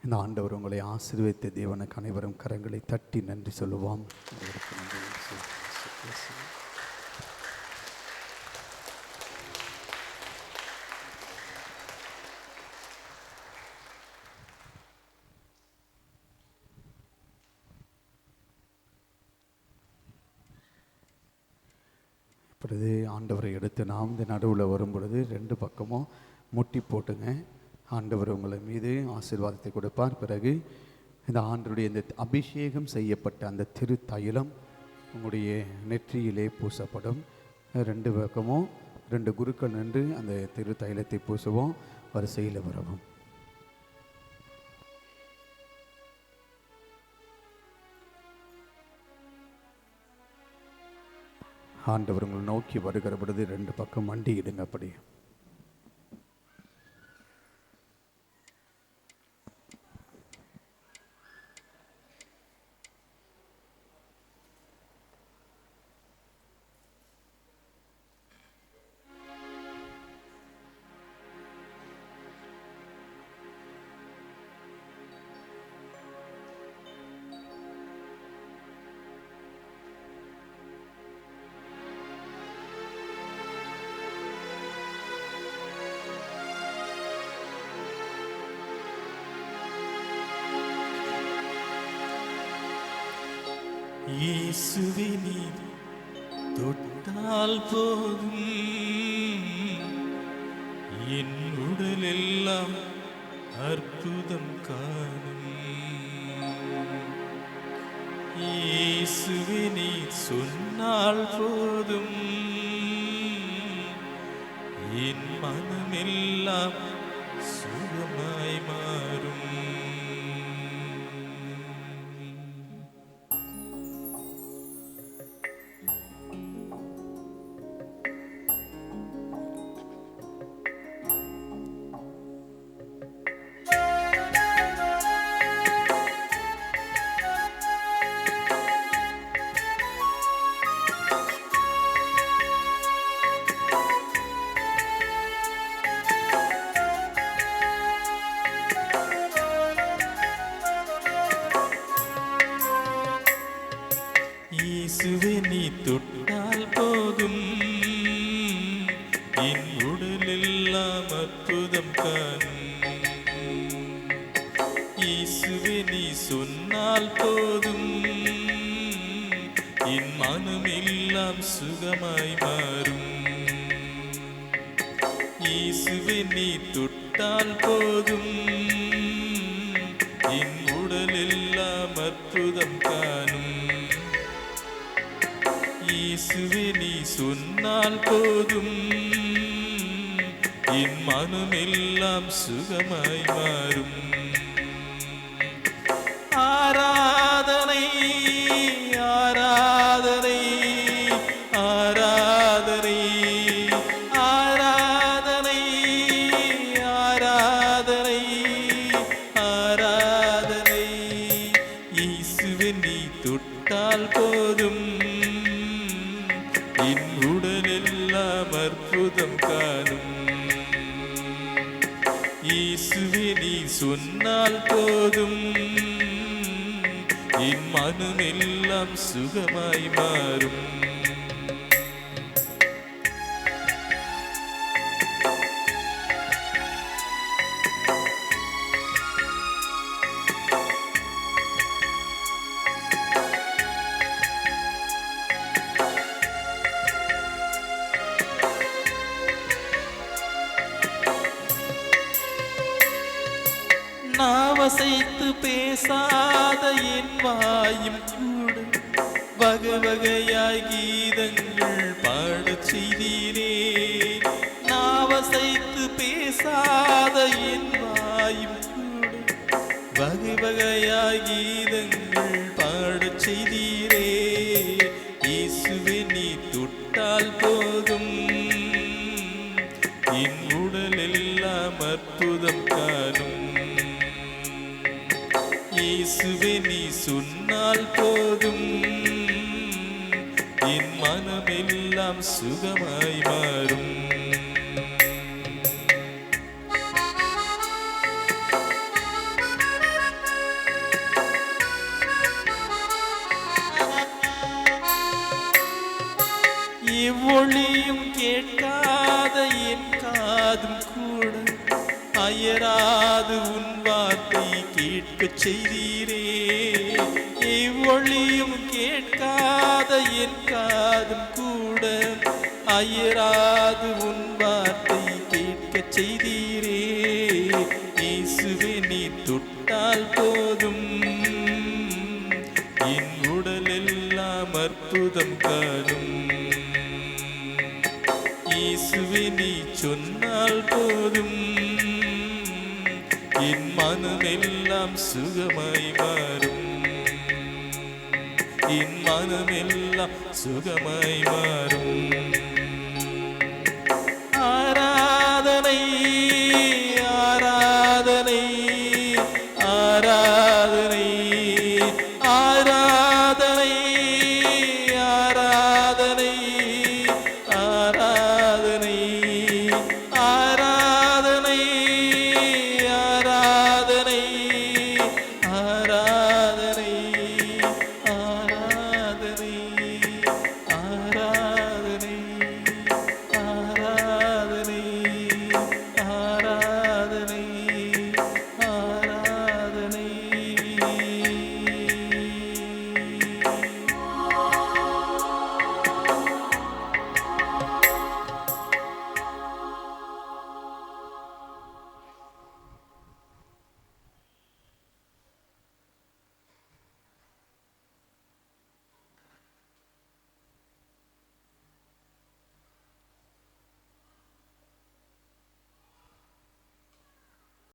இந்த ஆண்டவர் உங்களை ஆசீர்வதித்த தேவனுக்கு அனைவரும் கரங்களை தட்டி நன்றி சொல்லுவோம். இப்பொழுது ஆண்டவரை எடுத்து நாம் இந்த நடுவில் வரும் பொழுது ரெண்டு பக்கமும் முட்டி போட்டுங்க. ஆண்டவர் உங்களை மீது ஆசீர்வாதத்தை கொடுப்பார். பிறகு இந்த ஆண்டவருடைய இந்த அபிஷேகம் செய்யப்பட்ட அந்த திரு தைலம் உங்களுடைய நெற்றியிலே பூசப்படும். ரெண்டு பக்கமும் ரெண்டு குருக்கள் நின்று அந்த திரு தைலத்தை பூசுவோம். வரிசையில் வரவும். ஆண்டவர் உங்களை நோக்கி வருகிற பொழுது ரெண்டு பக்கம் மண்டியிடுங்க. அப்படி இயேசுவே நீர் தொட்டால் போதும் என் உடலெல்லாம் அற்புதம் காணும். இயேசுவே நீர் சொன்னால் போதும் என் மனமெல்லாம் சுகமாய் மாறும். இயேசுவே நீ தொட்டால் போதும் என் உடலெல்லாம் அற்புதம் காணும். இயேசுவே நீ சொன்னால் போதும் என் மனமெல்லாம் சுகமாய் மாறும். இயேசுவே நீ தொட்டால் போதும் என் உடலெல்லாம் அற்புதம் காணும். இயேசுவே நீ சொன்னால் போதும் என் மனமெல்லாம் சுகமாய் மாறும். ஆராதனை ஆராதனை ஆராதனை ஆராதனை ஆராதனை ஆராதனை. இயேசுவே நீ தொட்டால் போதும் என் உடலெல்லாம் அற்புதம் காணும். இயேசுவே நீ சொன்னால் போதும் என் மனமெல்லாம் சுகமாய் மாறும். நாவசைத்து பேசாத என் வாயும் கூட வகை வகையாய் கீதங்கள் பாடச் செய்தீரே. நாவசைத்து பேசாத என் வாயும் கூட வகை வகையாய் கீதங்கள் பாடச் செய்தீரே. இயேசுவே நீ தொட்டால் போதும் என் உடலெல்லாம் அற்புதம் காணும். இயேசுவே நீ சொன்னால் போதும் என் மனமெல்லாம் சுகமாய் மாறும். எவ்வொழியும் கேட்காத என் காதும் கூட அயராது உன் வார்த்தை கேட்கச் செய்தீரே. எவ்வொழியும் கேட்காத என் காதும் கூட அயராது உன் வார்த்தை கேட்கச் செய்தீரே. இயேசுவே நீ தொட்டால் போதும் என் உடலெல்லாம் அற்புதம் காணும். இயேசுவே நீ சொன்னால் போதும் என் மனமெல்லாம் சுகமாய் மாறும். என் மனமெல்லாம் சுகமாய் மாறும்.